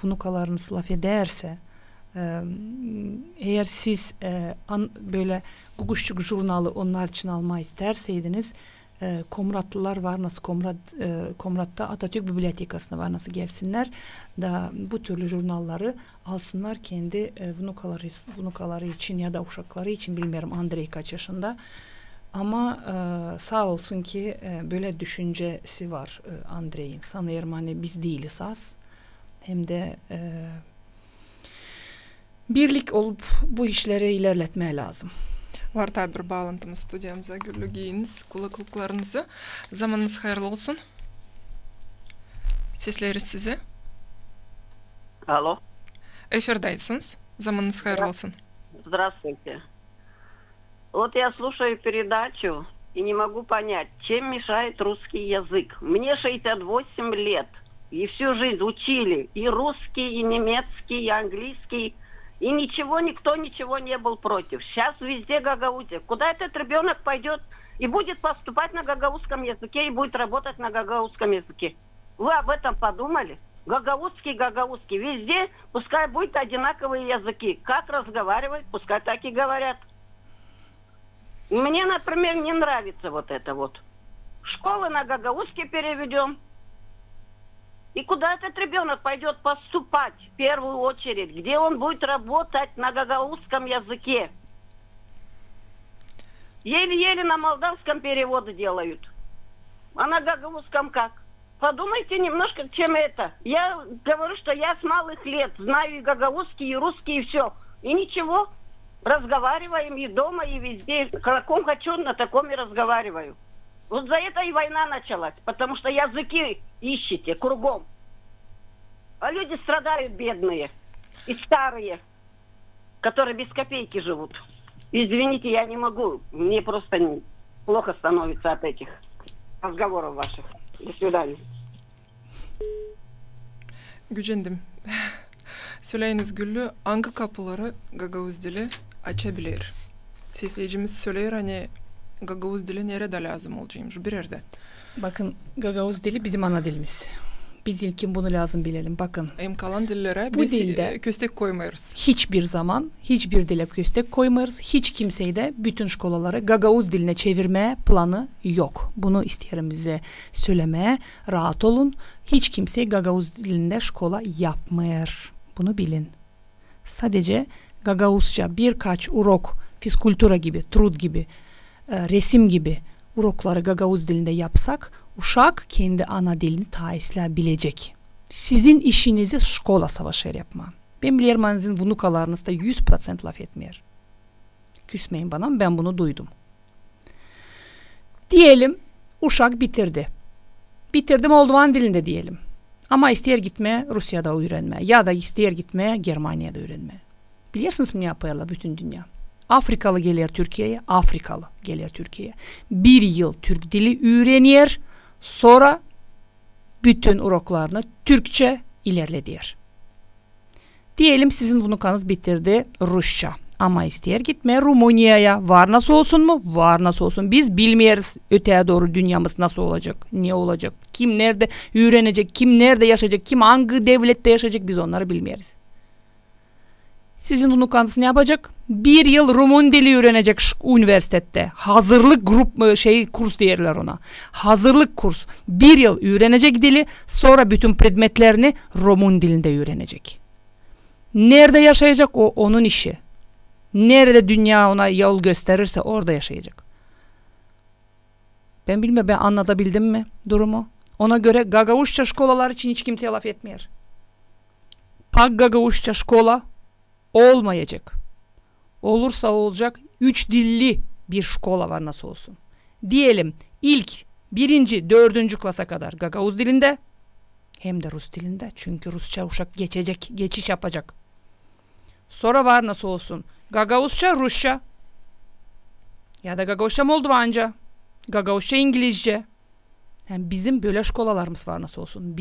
vnukalarınız laf ederse eğer siz böyle Guguşçuk jurnalı onlar için almayı isterseydiniz Komratlılar var nasıl Komrat'ta Atatürk Bibliotekası'na var nasıl gelsinler da bu türlü jurnalları alsınlar kendi vnukaları için ya da uşakları için bilmiyorum Andrei kaç yaşında ama sağ olsun ki böyle düşüncesi var Andrei'in sanıyorum hani biz değiliz az hem de birlik olup bu işleri ilerletmeye lazım. Var tabi bir bağlantımız stüdyamıza Güllü giyiniz kulaklıklarınızı. Zamanınız hayırlı olsun. Sesleriz sizi. Алло. Эфирдайсınız. Zamanınız hayırlı olsun. Здравствуйте. Вот я слушаю передачу и не могу понять, чем мешает русский язык. Мне 68 лет. И всю жизнь учили и русский, и немецкий, и английский. И никто ничего не был против. Сейчас везде гагаузия. Куда этот ребенок пойдет и будет поступать на гагаузском языке и будет работать на гагаузском языке? Вы об этом подумали? Гагаузский. Везде пускай будут одинаковые языки. Как разговаривать, пускай так и говорят. Мне, например, не нравится вот это вот. Школы на гагаузский переведем. И куда этот ребенок пойдет поступать в первую очередь? Где он будет работать на гагаузском языке? Еле-еле на молдавском переводы делают. А на гагаузском как? Подумайте немножко, чем это. Я говорю, что я с малых лет знаю и гагаузский, и русский, и все. И ничего. Разговариваем и дома, и везде. Каком хочу, на таком и разговариваю. Вот за это и война началась, потому что языки ищете кругом. А люди страдают бедные и старые, которые без копейки живут. Извините, я не могу. Мне просто плохо становится от этих разговоров ваших. До свидания. Gücendim. Söyleyiniz Güllü, hangi kapıları Gagavuz dili açabilir? Sesleyicimiz söyler hani Gagavuz dili nerede lazım olacağımış bir yerde. Bakın Gagavuz dili bizim ana dilimiz. Biz ilkin bunu lazım bilelim. Bakın. Kalan dillere bu biz dilde köstek koymayırız. Hiçbir zaman hiçbir dile köstek koymayırız. Hiç kimseyi de bütün şkolaları Gagavuz diline çevirme planı yok. Bunu isterim bize söylemeye. Rahat olun. Hiç kimse Gagavuz dilinde şkola yapmıyor. Bunu bilin. Sadece Gagavuzca birkaç urok, fizkultura gibi, trud gibi, resim gibi urokları Gagavuz dilinde yapsak, uşak kendi ana dilini taisleyebilecek. Sizin işinizi şkola savaşır yapma. Ben biliyorum sizin vnukalarınız da 100% laf etmiyor. Küsmeyin bana, ben bunu duydum. Diyelim uşak bitirdi. Bitirdi Moldovan dilinde diyelim. Ama ister gitmeye Rusya'da öğrenme ya da ister gitmeye Germanya'da öğrenme. Bilirsiniz mi ne yapıyorlar bütün dünya? Afrikalı gelir Türkiye'ye, Afrikalı gelir Türkiye'ye. Bir yıl Türk dili öğreniyor, sonra bütün uroklarını Türkçe ilerlediyor. Diyelim sizin unukanız bitirdi Rusça. Ama ister gitme Rumuniya'ya. Var nasıl olsun mu? Var nasıl olsun. Biz bilmiyoruz öteye doğru dünyamız nasıl olacak, ne olacak, kim nerede öğrenecek, kim nerede yaşayacak, kim hangi devlette yaşayacak, biz onları bilmiyoruz. Sizin unukanız ne yapacak? 1 yıl Rumun dili öğrenecek üniversitede. Hazırlık kurs derler ona. Hazırlık kurs. 1 yıl öğrenecek dili, sonra bütün predmetlerini Rumun dilinde öğrenecek. Nerede yaşayacak o onun işi. Nerede dünya ona yol gösterirse orada yaşayacak. Ben bilmiyorum, ben anlatabildim mi durumu? Ona göre Gagavuşça şkolalar için hiç kimseye laf etmiyor. Pak Gagavuşça şkola olmayacak. Olursa olacak 3 dilli bir şkola var nasıl olsun. Diyelim ilk 1. 4. klasa kadar Gagavuz dilinde hem de Rus dilinde. Çünkü Rusça uşak geçiş yapacak. Sonra var nasıl olsun Gagavuzca, Rusça ya da Gagavuzca Moldovanca, Gagavuzca İngilizce. Yani bizim böyle şkolalarımız var nasıl olsun.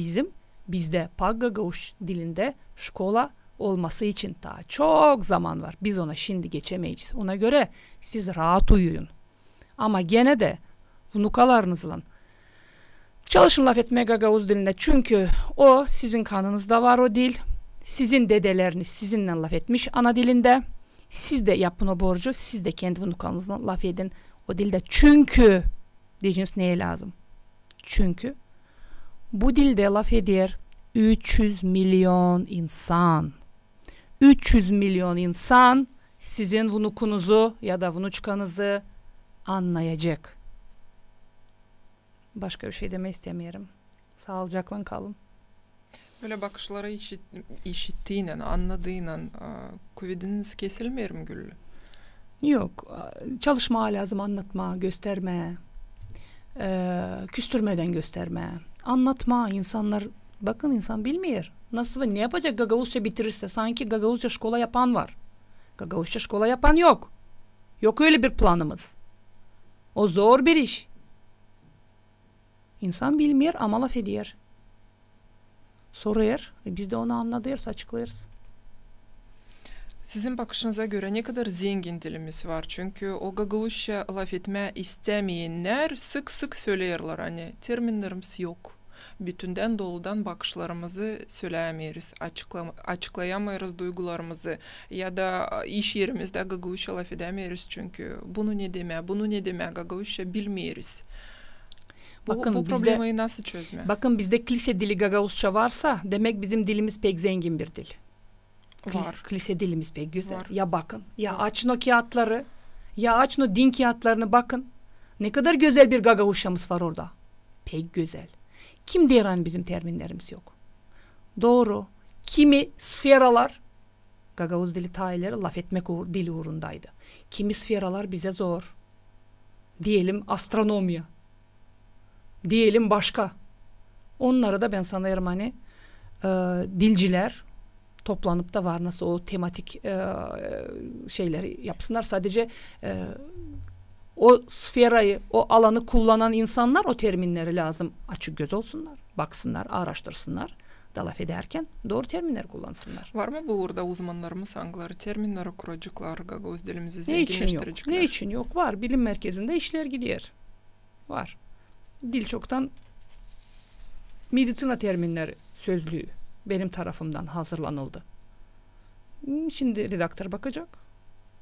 Bizde Pak Gagavuz dilinde şkola olması için daha çok zaman var. Biz ona şimdi geçemeyiz. Ona göre siz rahat uyuyun. Ama gene de unukalarınızla çalışın laf etmeye Gagavuz dilinde. Çünkü o sizin kanınızda var o dil. Sizin dedeleriniz sizinle laf etmiş ana dilinde. Siz de yapın o borcu. Siz de kendi unukanızla laf edin o dilde. Çünkü diyeceğiniz neye lazım? Çünkü bu dilde laf ediyor 300 milyon insan. 300 milyon insan sizin vunukunuzu ya da vunuçkanızı anlayacak. Başka bir şey deme istemiyorum. Sağlıcakla kalın. Böyle bakışlara işittiğiyle, anladığıyla Covid'iniz kesilmiyor mu Güllü? Yok. Çalışma lazım, anlatma, gösterme. Küstürmeden gösterme. Anlatma. İnsanlar, bakın insan bilmiyor. Nasıl ve ne yapacak Gagavuzca bitirirse? Sanki Gagavuzca şkola yapan var. Gagavuzca şkola yapan yok. Yok öyle bir planımız. O zor bir iş. İnsan bilmiyor ama laf ediyor. Soruyor. Biz de onu anladıyız, açıklayırız. Sizin bakışınıza göre ne kadar zengin dilimiz var? Çünkü o Gagavuzca laf etme istemeyenler sık sık söylerler. Hani terminlerimiz yok. Bütünden doludan bakışlarımızı söyleyemeyiz, açıklayamayız duygularımızı ya da iş yerimizde Gagavuzca laf edemeyiz çünkü bunu ne deme Gagavuzca bilmeyiz. Bu problemi nasıl çözme? Bakın bizde kilise dili Gagavuzca varsa demek bizim dilimiz pek zengin bir dil. Var. Kilise dilimiz pek güzel. Var. Ya bakın, ya açın o kağıtları, ya açın o din kağıtlarını bakın. Ne kadar güzel bir Gagavuzcamız var orada. Pek güzel. Kim diyor hani bizim terminlerimiz yok? Doğru. Kimi sferalar, Gagavuz dili tayileri laf etmek dili uğrundaydı. Kimi sferalar bize zor. Diyelim astronomiya. Diyelim başka. Onları da ben sanıyorum hani dilciler toplanıp da var nasıl o tematik şeyleri yapsınlar. Sadece o sferayı, o alanı kullanan insanlar o terminleri lazım. Açık göz olsunlar, baksınlar, araştırsınlar. Da laf ederken doğru terminler kullansınlar. Var mı bu uğurda uzmanlarımız hangileri terminleri kuracaklar, Gagavuz dilimizi zenginleştirecekler? Ne için yok? Var. Bilim merkezinde işler gidiyor. Var. Dil çoktan medisina terminleri sözlüğü benim tarafımdan hazırlanıldı. Şimdi redaktör bakacak.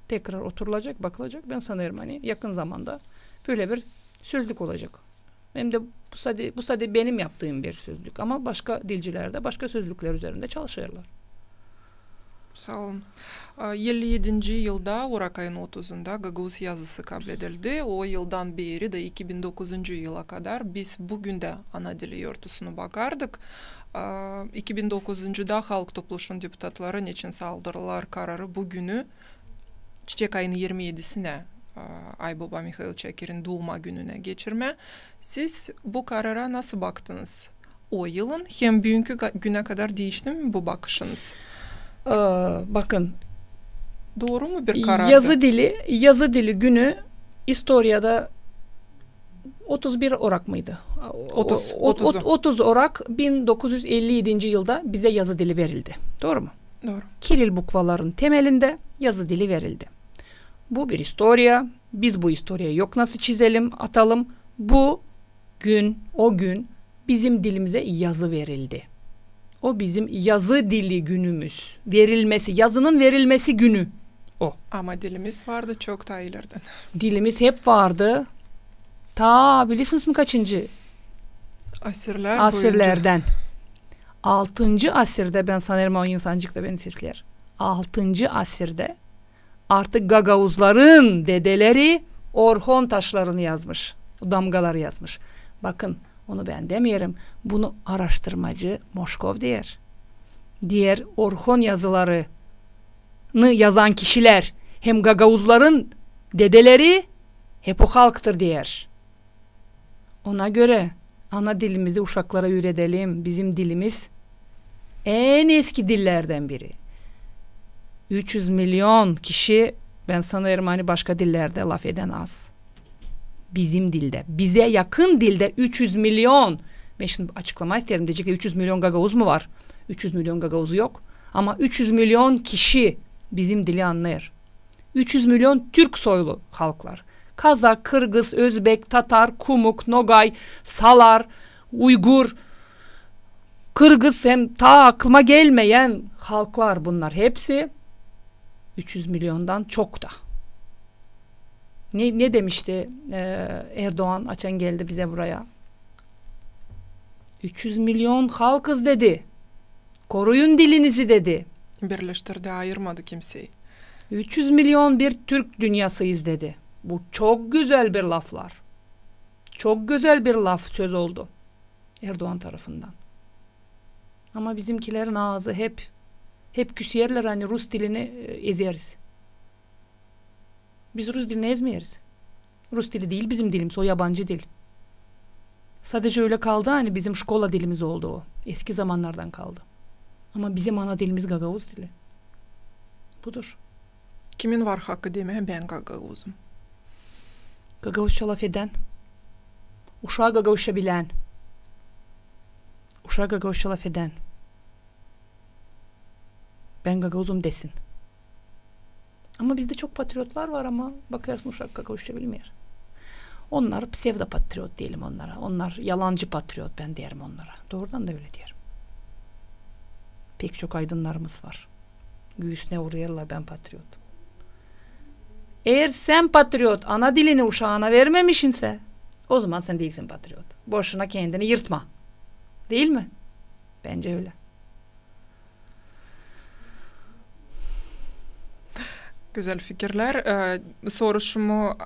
Tekrar oturulacak, bakılacak. Ben sanırım hani yakın zamanda böyle bir sözlük olacak. Hem de bu sadece benim yaptığım bir sözlük ama başka dilciler de başka sözlükler üzerinde çalışıyorlar. Sağ olun. 57. yılda Orak ayın 30'unda Gagavuz yazısı kabul edildi. O yıldan beri de 2009. yıla kadar biz bugün de ana dili örtüsüne bakardık. 2009'da halk topluluğunun deputatları için saldırılar kararı bugünü Çiçek ayının 27'sine Aybaba Mikhail Çakir'in doğuma gününe geçirme. Siz bu karara nasıl baktınız? O yılın hem bugünkü güne kadar değişti mi bu bakışınız? Bakın. Doğru mu bir karardı? Yazı dili günü İstorya'da 31 Orak mıydı? 30 Orak 1957. yılda bize yazı dili verildi. Doğru mu? Doğru. Kiril bukvaların temelinde yazı dili verildi. Bu bir historia. Biz bu historiayı yok nasıl çizelim, atalım. O gün bizim dilimize yazı verildi. O bizim yazı dili günümüz. Yazının verilmesi günü o. Ama dilimiz vardı çok daha ileriden. Dilimiz hep vardı. Ta bilirsiniz mi kaçıncı? Asırlerden. 6. asırda ben sanırım o insancık da beni sesler. 6. asırda artık Gagavuzların dedeleri Orhon taşlarını yazmış. Damgaları yazmış. Bakın onu ben demiyorum. Bunu araştırmacı Moşkov der. Diğer Orhon yazılarını yazan kişiler hem Gagavuzların dedeleri hep o halktır der. Ona göre ana dilimizi uşaklara öğretelim. Bizim dilimiz en eski dillerden biri. 300 milyon kişi ben sanırım hani başka dillerde laf eden az. Bizim dilde. Bize yakın dilde 300 milyon. Ben şimdi açıklama isterim. Diyecek ki 300 milyon Gagavuz mu var? 300 milyon Gagavuzu yok. Ama 300 milyon kişi bizim dili anlar. 300 milyon Türk soylu halklar. Kazak, Kırgız, Özbek, Tatar, Kumuk, Nogay, Salar, Uygur, Kırgız hem ta aklıma gelmeyen halklar bunlar. Hepsi 300 milyondan çok da. Ne demişti Erdoğan açan geldi bize buraya? 300 milyon halkız dedi. Koruyun dilinizi dedi. Birleştirdi, ayırmadı kimseyi. 300 milyon bir Türk dünyasıyız dedi. Bu çok güzel bir laflar. Çok güzel bir laf söz oldu Erdoğan tarafından. Ama bizimkilerin ağzı hep küsüyorlar hani Rus dilini ezeriz. Biz Rus dilini ezmeyiz. Rus dili değil bizim dilimiz, o yabancı dil. Sadece öyle kaldı hani bizim şkola dilimiz oldu o. Eski zamanlardan kaldı. Ama bizim ana dilimiz Gagavuz dili. Budur. Kimin var hakkı demeye ben Gagavuzum. Gagavuzça laf eden, uşağı Gagavuzça bilen, uşağı Gagavuzça laf eden, ben Gagavuzum desin. Ama bizde çok patriotlar var ama bakarsın uşak Gagavuzça bilmiyor. Onlar psevdo patriot diyelim onlara. Onlar yalancı patriot ben diyelim onlara. Doğrudan da öyle diyelim. Pek çok aydınlarımız var. Göğüsüne vuruyorlar ben patriot. Eğer sen patriot ana dilini uşağına vermemişinse o zaman sen değilsin patriot. Boşuna kendini yırtma. Değil mi? Bence öyle. Güzel fikirler. Soruşumu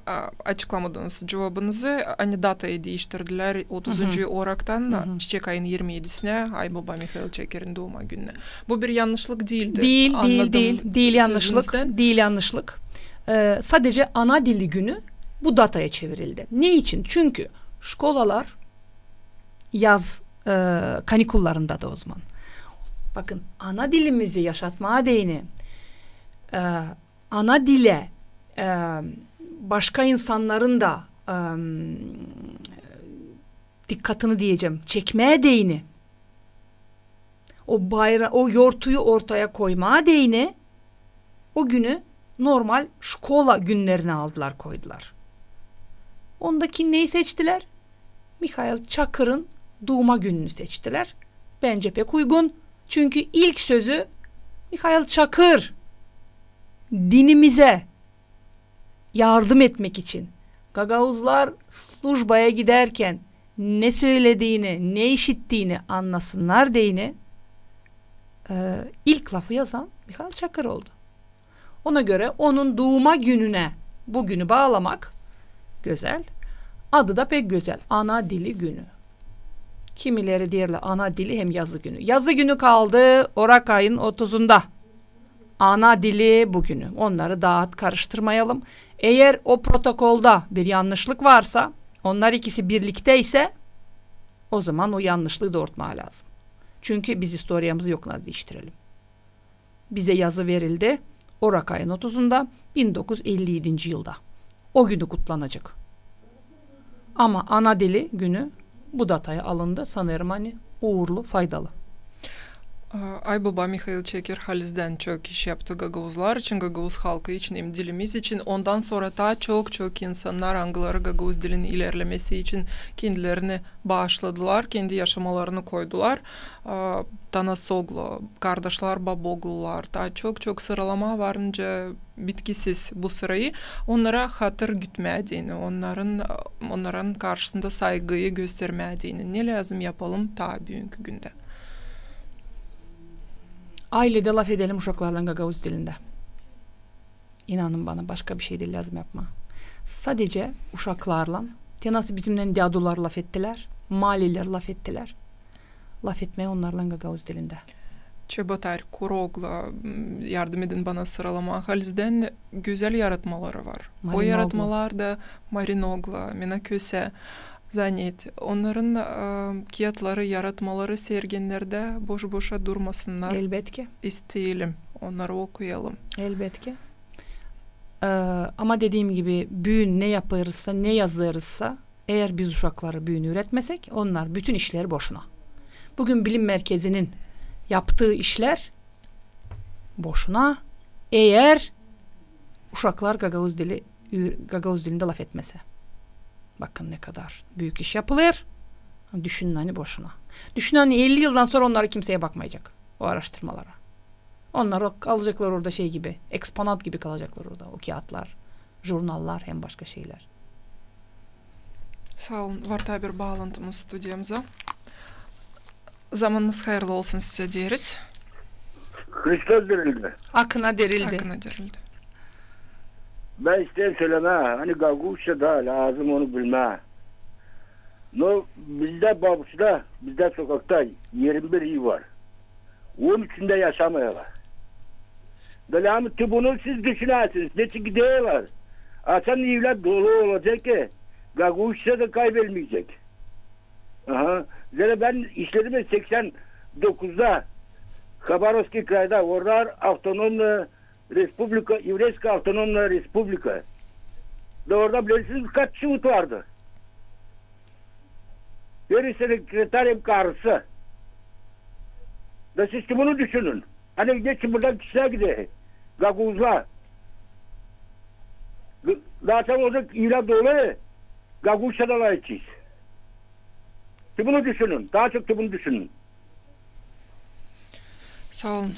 açıklamadınız cevabınızı. Hani datayı değiştirdiler 30. Orak'tan Çiçek ayın 27'sine Aybaba Mikhail Çeker'in doğuma gününe. Bu bir yanlışlık değildi. Değil yanlışlık. Değil yanlışlık. Sadece ana dili günü bu dataya çevrildi. Ne için? Çünkü şkolalar yaz kanikullarında da o zaman. Bakın ana dilimizi yaşatmaya değini ana dile başka insanların da dikkatini diyeceğim çekmeye değini o yortuyu ortaya koymaya değini o günü normal şkola günlerine aldılar koydular. Ondaki neyi seçtiler? Mikhail Çakır'ın doğuma gününü seçtiler. Bence pek uygun. Çünkü ilk sözü Mikhail Çakır dinimize yardım etmek için Gagavuzlar slujbaya giderken ne söylediğini, ne işittiğini anlasınlar diyeni ilk lafı yazan Mikhail Çakır oldu. Ona göre onun doğuma gününe bugünü bağlamak güzel. Adı da pek güzel. Ana dili günü. Kimileri diyorlar ana dili hem yazı günü. Yazı günü kaldı Orak ayın 30'unda. Ana dili bugünü. Onları daha karıştırmayalım. Eğer o protokolda bir yanlışlık varsa, onlar ikisi birlikteyse o zaman o yanlışlığı doğurtmaya lazım. Çünkü biz historiyamızı yok nasıl değiştirelim. Bize yazı verildi Orak ayın 30'unda 1957. yılda. O günü kutlanacak. Ama ana dili günü bu dataya alındı. Sanırım hani uğurlu, faydalı. Aybaba Mikhail Çekir halizden çok iş yaptı Gagavuzlar için, Gagavuz halkı için, hem dilimiz için. Ondan sonra da çok insanlar Angıları Gagavuz dilinin ilerlemesi için kendilerini bağışladılar, kendi yaşamalarını koydular. Tanasoglu, kardeşler Baboglular, daha çok sıralama varınca bitkisiz bu sırayı onlara hatır gütmediğini, onların karşısında saygıyı göstermediğini, ne lazım yapalım ta bugünkü günde. Ailede laf edelim uşaklarla Gagavuz dilinde. İnanın bana, başka bir şey değil, lazım yapma. Sadece uşaklarla, nasıl bizimle diadular laf ettiler, maliler laf ettiler. Laf etmeye onlarla Gagavuz dilinde. Çebotar, Kurogla, yardım edin bana sıralama. Halizden güzel yaratmaları var. O yaratmalar da Marinogla, Menaköse, Zanit. Onların kiyatları, yaratmaları sergenlerde boşa durmasınlar. Elbette. İsteyelim. Onları okuyalım. Elbette. Ama dediğim gibi büyün ne yaparızsa, ne yazarızsa, eğer biz uşakları büyünü üretmesek, onlar bütün işleri boşuna. Bugün bilim merkezinin yaptığı işler boşuna, eğer uşaklar Gagavuz dilinde laf etmese. Bakın ne kadar büyük iş yapılır. Düşünün hani boşuna. Düşünün hani 50 yıldan sonra onları kimseye bakmayacak. O araştırmalara. Onlar kalacaklar orada şey gibi. Eksponat gibi kalacaklar orada. O kağıtlar, jurnallar, hem başka şeyler. Sağ olun. Var tabi bir bağlantımız stüdyamıza. Zamanınız hayırlı olsun size diyeriz. Hristos dirildi. Akına derildi. Akına derildi. Ben isteyen söyleme. Hani Gagavuzca da lazım onu bilme. No, bizde Babus'ta, bizde sokakta 21 iyi var. Onun içinde yaşamıyorlar. Dolayısıyla bunu siz düşünürsünüz. Ne çünkü gidiyorlar. Asan evlat dolu olacak ki Gagavuzca da kaybetmeyecek. Aha. Zira ben işlerimi 89'da Khabarovski krayda, orada avtonom Respublika, Evreska Avtonom Respublika. Da orada bilirsiniz kaç şubut vardı. Bir sekreterim karısı. Da siz ki bunu düşünün. Hani geçin buradan kişiler gidiyor. Gagavuzlar. Zaten orada evlat dolu. Gagavuzca'da layıkçıyız. Ki bunu düşünün. Daha çok da bunu düşünün. Sağ olun.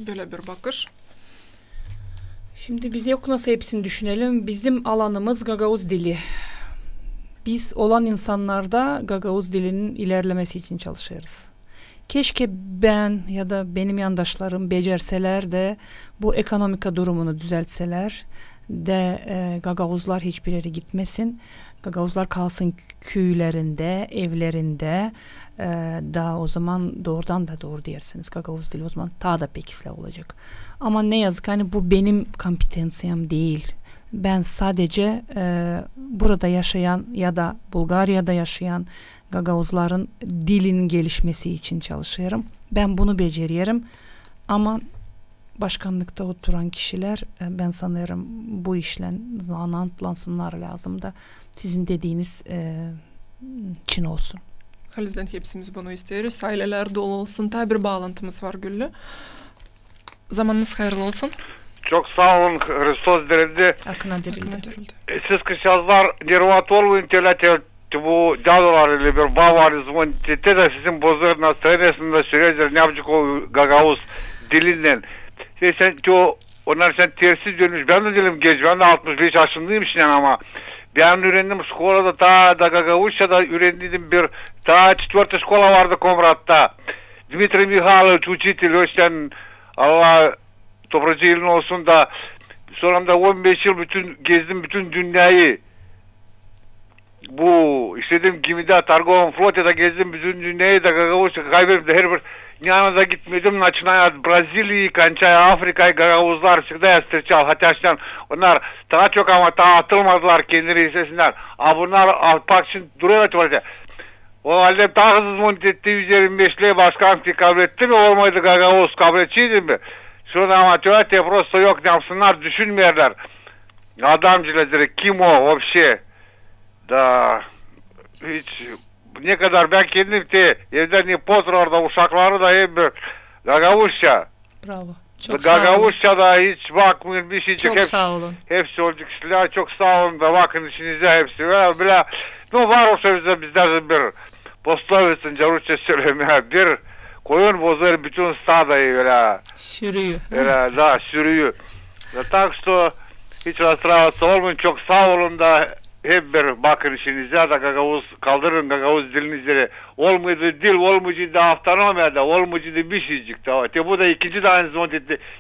Böyle bir bakış. Şimdi biz yok nasıl hepsini düşünelim. Bizim alanımız Gagavuz dili. Biz olan insanlarda Gagavuz dilinin ilerlemesi için çalışıyoruz. Keşke ben ya da benim yandaşlarım becerseler de bu ekonomika durumunu düzeltseler de Gagavuzlar hiçbir yere gitmesin. Gagavuzlar kalsın köylerinde, evlerinde. Da o zaman doğrudan da doğru dersiniz. Gagavuz dili o zaman daha da pekisle olacak. Ama ne yazık hani bu benim kompetansiyam değil. Ben sadece burada yaşayan ya da Bulgarya'da yaşayan Gagavuzların dilinin gelişmesi için çalışıyorum. Ben bunu beceriyorum. Ama başkanlıkta oturan kişiler ben sanırım bu işle zanatlansınlar lazım da sizin dediğiniz için olsun. Halizden hepsimiz bunu isteriz. Aileler dolu olsun. Tabi bir bağlantımız var Güllü. Zamanınız hayırlı olsun. Çok sağ olun. Hristos dirildi. Akına dirildi. Siz сейчас нервоторву интеллектуал bu dağlar ile bir bağ var. Звоните de sizin bozur настроениесinde süredir Nyavcıkov Gagavuz dilinden. Sen onlar sen tersi dönmüş. Ben de dilim geç. Ben de 65 yaşındayım şimdi ama ben öğrendim skolada da Gagavuzca'da öğrendim bir ta 4. школа vardı Komrat'ta. Dmitri Mihailovich учитель öşten Allah toprağı elin olsun da sonra da 15 yıl gezdim bütün dünyayı. Bu istediğim gemide Targovan flotede gezdim bütün dünyayı da Gagavuzca kaybettim. Her bir yanına gitmedim. Начиная от Бразилии, кончая Afrika'yı Gagavuzlar всегда я встречал. Хотя şimdi onlar daha çok ama daha atılmadılar kendileri istesinler. Ama bunlar alpak için duruyor. O halde daha hızlı monit etti 125'liğe başkanlık kabul etti mi? Olmaydı Gagavuz kabul edecekti mi? Şurada ama tövbe просто yok ne yapsınlar düşünmüyorlar. Adamcılar direkt kim o вообще? Da hiç ne kadar ben kendim de evde ne potrarda uşakları da hep bir Gagavuzça. Bravo. Çok sağ olun. Gagavuzça da hiç bakmayın bir şeycik. Çok sağ olun. Hepsi olduk kişiler çok sağ olun da bakın işinize hepsi. Böyle no var o sözde bizde bir poslovicin Rusça söylemeye bir koyun bozar bütün stadayı böyle. Sürüyor. Böyle da sürüyor. Так что hiç расстраиваться olmayın. Çok sağ olun da hep bir bakın işinize de Gagavuz kaldırın Gagavuz dilinizi. Olmadı dil olmayıcı da avtonomiyada olmayıcı da bir şeycik de. Bu da ikinci de aynı zamanda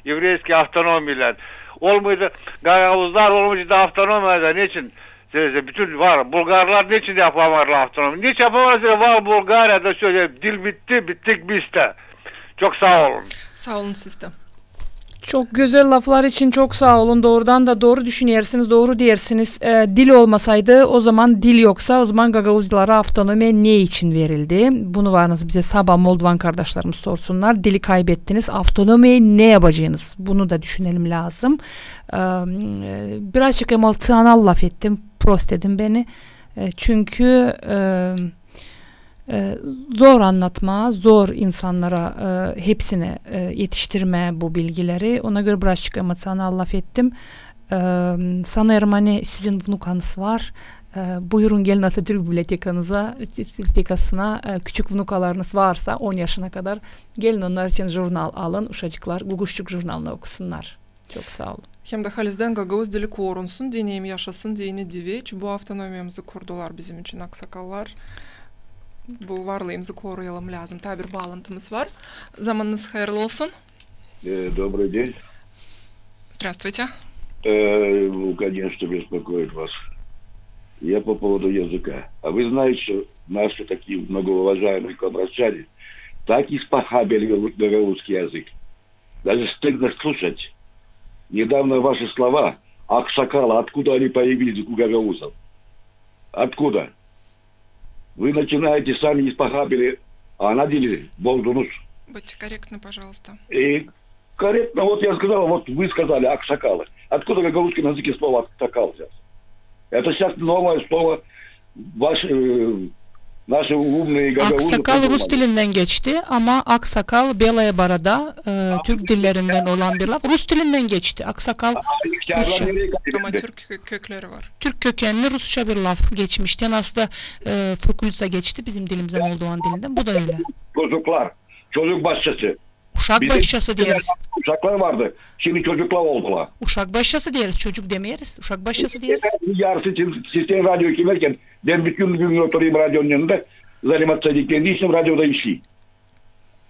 Evreyski avtonomiler. Olmadı Gagavuzlar olmayıcı da avtonomiyada niçin? Bütün var Bulgarlar niçin yapamazlar avtonomi? Niçin yapamazlar? Var Bulgarya'da şöyle dil bitti bittik biz de. Çok sağ olun. Sağ olun siz de. Çok güzel laflar için çok sağ olun. Doğrudan da doğru düşünüyorsunuz, doğru diyersiniz. Dil olmasaydı o zaman dil yoksa o zaman Gagavuzlara avtonomi ne için verildi? Bunu varınız bize sabah Moldovan kardeşlerimiz sorsunlar. Dili kaybettiniz. Avtonomiyi ne yapacaksınız? Bunu da düşünelim lazım. Birazcık emosyonel laf ettim. Prost edin beni. Çünkü zor anlatma, zor insanlara hepsine yetiştirme bu bilgileri. Ona göre birazcık emosyonel laf ettim. Sanırım hani sizin vnukanız var. Buyurun gelin Atatürk Bibliotekası'na küçük vnukalarınız varsa 10 yaşına kadar gelin onlar için jurnal alın. Uşacıklar Guguşçuk jurnalını okusunlar. Çok sağ olun. Hem de halizden Gagavuz dili korunsun, deneyim yaşasın, dini diveç. Bu avtonomiyamızı kurdular bizim için aksakallar. Bu varlığımızı koruyalım lazım. Tabi bir bağlantımız var. Zamanınız hayırlı olsun. Добрый день. Здравствуйте. Конечно, беспокоит вас. Я по поводу языка. А вы знаете, что наши такие многоуважаемые комрачане так испохабили гагаузский язык. Даже стыдно слушать. Недавно ваши слова «аксакала», откуда они появились у гагаузов? Откуда? Вы начинаете сами испохабили, а на деле болдунус. Будьте корректны, пожалуйста. И корректно, вот я сказал, вот вы сказали «аксакалы». Откуда в гагаузском языке слово «аксакал» взялось? Это сейчас новое слово, наши умные гагаузы. Aksakal Rus dilinden geçti ama aksakal Belaya Barada Türk dillerinden olan bir laf. Rus dilinden geçti. Aksakal Rusça. Ama Türk kökleri var. Türk kökenli Rusça bir laf geçmişti. Aslında Furkulsa geçti bizim dilimizden Moldovan dilinden. Bu da öyle. Çocuklar, çocuk başçası. Uşak başçası deriz. Uşaklar vardı. Şimdi çocuklar oldular. Uşak başçası deriz. Çocuk demeyiz. Uşak başçası deriz. Yarısı sistem radyo kimerken ben bütün gün oturayım radyonun yanında заниматься kendi işim radyoda işi.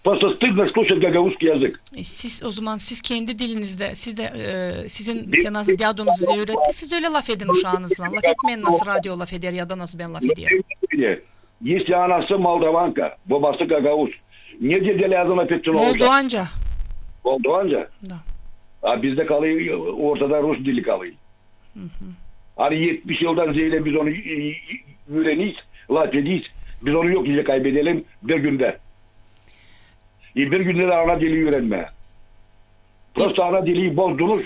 Просто стыдно слушать гагаузский языk. Siz o zaman siz kendi dilinizde sizin tenası diyadonuz size öğretti. Siz öyle laf edin uşağınızla. Laf etmeyin nasıl radyo laf eder ya da nasıl ben laf ederim. Если anası Moldovanka, babası Gagavuz. Ne dediler yazına petçin olacak? Moldoğanca. Moldoğanca? Da. Ha, bizde kalıyor, ortada Rus dili kalıyor. Hani 70 yıldan zeyle biz onu öğreniyiz, laf ediyiz. Biz onu yok iyice kaybedelim bir günde. Bir günde de ana dili öğrenme. Prosta ana dili bozdunuz.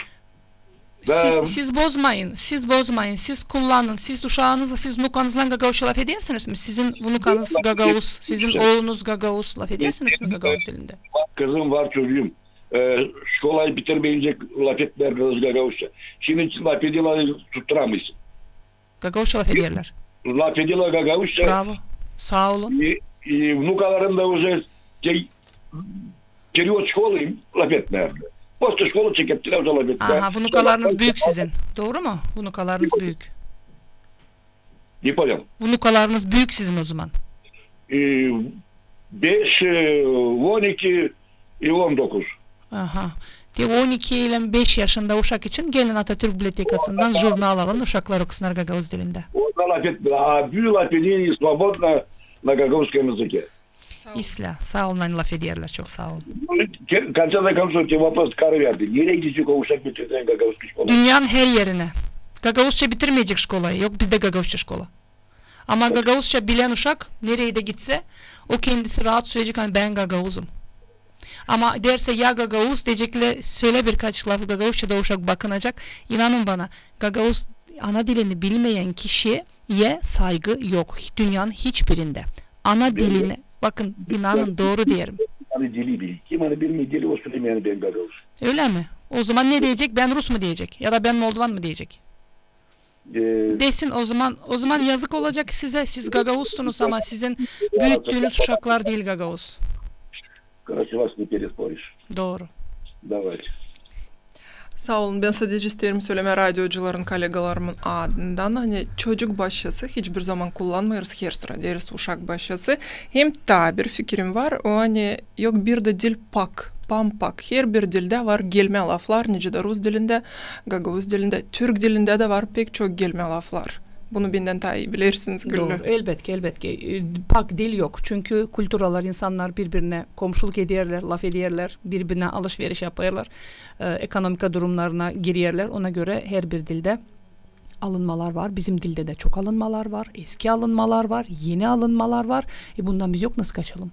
Siz bozmayın. Siz kullanın. Siz uşağınızla, siz vnukanızla Gagavuzca laf edersiniz mi? Sizin vnukanız Gagavuz, sizin oğlunuz Gagavuz laf edersiniz mi Gagavuz dilinde? Kızım var çocuğum. Şkolayı bitirmeyince laf etmerdiniz Gagavuzca. Şimdi laf ediyorlar tutturamayız. Gagavuzca laf ederler. Laf ediyorlar Gagavuzca. Bravo. Sağ olun. Vnukalarım da уже geliyor şkolayı laf etmerdi. Posta şkolu çekiptiler laf ettiler. Aha, vnukalarınız büyük sizin. Doğru mu? Vnukalarınız büyük. Ne polyam? Vnukalarınız büyük sizin o zaman. 5, 12, 19. Aha. 12 ile 5 yaşında uşak için gelin Atatürk Bibliotekası'ndan jurnal alın. Uşaklar okusunlar Gagavuz dilinde. Orada laf ettiler. A büyü laf edeyim свободно на гагаузском языке. Sağ olun laf ediyorlar. Çok sağ olun. Конца концов тебе вопрос karı verdi. Nereye gidecek o uşak bitirsen Gagavuzski şkola? Dünyanın her yerine. Gagavuzca bitirmeyecek şkolayı. Yok bizde Gagavuzca şkola. Ama Gagavuzca bilen uşak nereye de gitse o kendisi rahat söyleyecek hani ben Gagavuzum. Ama derse ya Gagavuz diyecekle söyle birkaç lafı Gagavuzca da uşak bakınacak. İnanın bana Gagavuz ana dilini bilmeyen kişiye saygı yok. Dünyanın hiçbirinde. ana diline, bakın inanın doğru diyelim. Hani dili bil. Kim hani bilmiyor dili o söylemeyen ben Gagavuz. Öyle mi? O zaman ne diyecek? Ben Rus mu diyecek? Ya da ben Moldovan mı diyecek? Desin o zaman yazık olacak size. Siz Gagavuzsunuz ama sizin büyüttüğünüz uşaklar değil Gagavuz. Doğru. Давайте. Sağ olun. Ben sadece isterim söyleme radyocuların, kolegalarımın adından. Hani çocuk başyası hiçbir zaman kullanmayırız. Her sıra deriz uşak başyası. Hem ta bir fikrim var. O hani yok bir de dil pak, pampak. Her bir dilde var gelme laflar. Nece de Rus dilinde, Gagavuz dilinde, Türk dilinde de var pek çok gelme laflar. Bunu benden daha iyi bilirsiniz Güllü. Doğru. Elbette. Pak dil yok. Çünkü külturalar, insanlar birbirine komşuluk ederler, laf ederler, birbirine alışveriş yaparlar, ekonomik durumlarına girerler. Ona göre her bir dilde alınmalar var. Bizim dilde de çok alınmalar var. Eski alınmalar var, yeni alınmalar var. Bundan biz yok, nasıl kaçalım?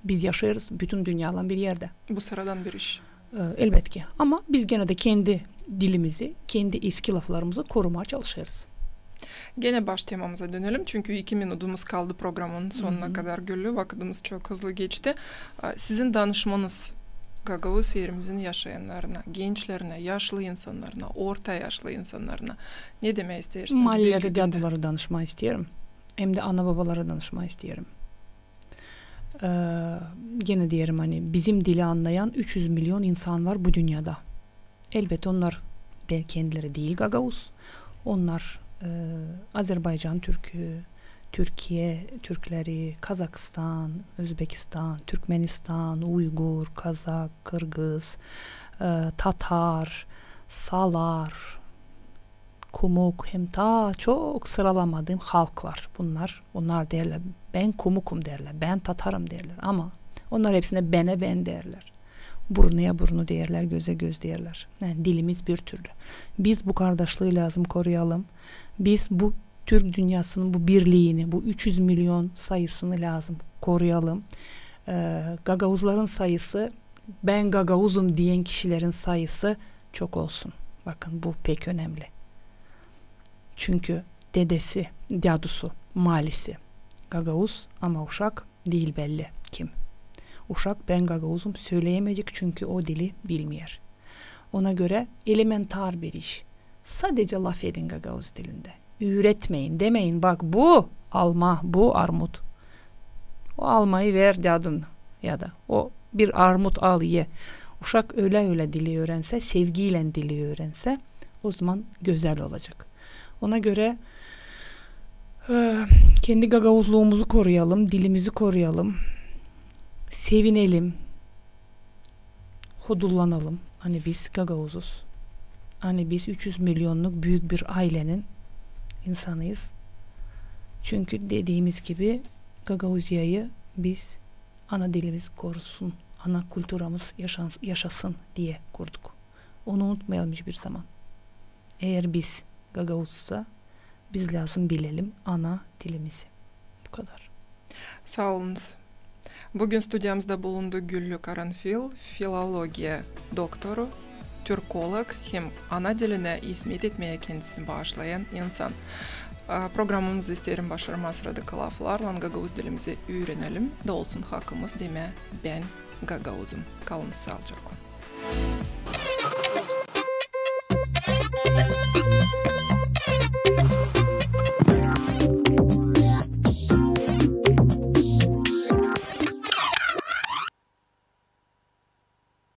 Biz yaşarız bütün dünyadan bir yerde. Bu sıradan bir iş. Elbette ki. Ama biz gene de kendi dilimizi, kendi eski laflarımızı korumaya çalışırız. Gene baş temamıza dönelim çünkü 2 minutumuz kaldı programın sonuna kadar Güllü. Vaktimiz çok hızlı geçti. Sizin danışmanız Gagavuz yerimizin yaşayanlarına, gençlerine, yaşlı insanlarına, orta yaşlı insanlarına ne demek istersiniz? Malları, dadıları danışma isterim. Hem de ana babalara danışma isterim. Gene diyelim hani bizim dili anlayan 300 milyon insan var bu dünyada. Elbette onlar de kendileri değil Gagavuz. Onlar Azerbaycan Türkü, Türkiye Türkleri, Kazakistan, Özbekistan, Türkmenistan, Uygur, Kazak, Kırgız, Tatar, Salar, Kumuk, hem ta çok sıralamadığım halklar bunlar. Onlar derler. Ben Kumukum derler. Ben Tatarım derler. Ama onlar hepsine bene ben derler. Burnuya burnu derler, göze göz derler. Yani dilimiz bir türlü. Biz bu kardeşliği lazım koruyalım. Biz bu Türk dünyasının bu birliğini, bu 300 milyon sayısını lazım koruyalım. Gagavuzların sayısı, ben Gagavuzum diyen kişilerin sayısı çok olsun. Bakın bu pek önemli. Çünkü dedesi, dadusu, malisi Gagavuz ama uşak değil belli kim. Uşak ben Gagavuzum söyleyemeyecek çünkü o dili bilmiyor. Ona göre elementar bir iş. Sadece laf edin Gagavuz dilinde. Üretmeyin, demeyin bak bu alma, bu armut. O almayı ver dadın ya da o bir armut al ye. Uşak öyle dili öğrense, sevgiyle dili öğrense o zaman güzel olacak. Ona göre kendi Gagavuzluğumuzu koruyalım, dilimizi koruyalım. Sevinelim. Hodullanalım. Hani biz Gagavuzuz. Hani biz 300 milyonluk büyük bir ailenin insanıyız. Çünkü dediğimiz gibi Gagavuzya'yı biz ana dilimiz korusun, ana kültürümüz yaşasın diye kurduk. Onu unutmayalım hiçbir zaman. Eğer biz Gagavuz'sa biz lazım bilelim ana dilimizi. Bu kadar. Sağ olunuz. Bugün stüdyamızda bulundu Güllü Karanfil, filologiya doktoru, Türkolog hem ana diline hizmet etmeye kendisini bağışlayan insan. Programımızı isterim başarmaz radık laflarla Gagavuz dilimizi öğrenelim. Da olsun hakkımız deme ben Gagavuzum. Kalın sağlıcakla.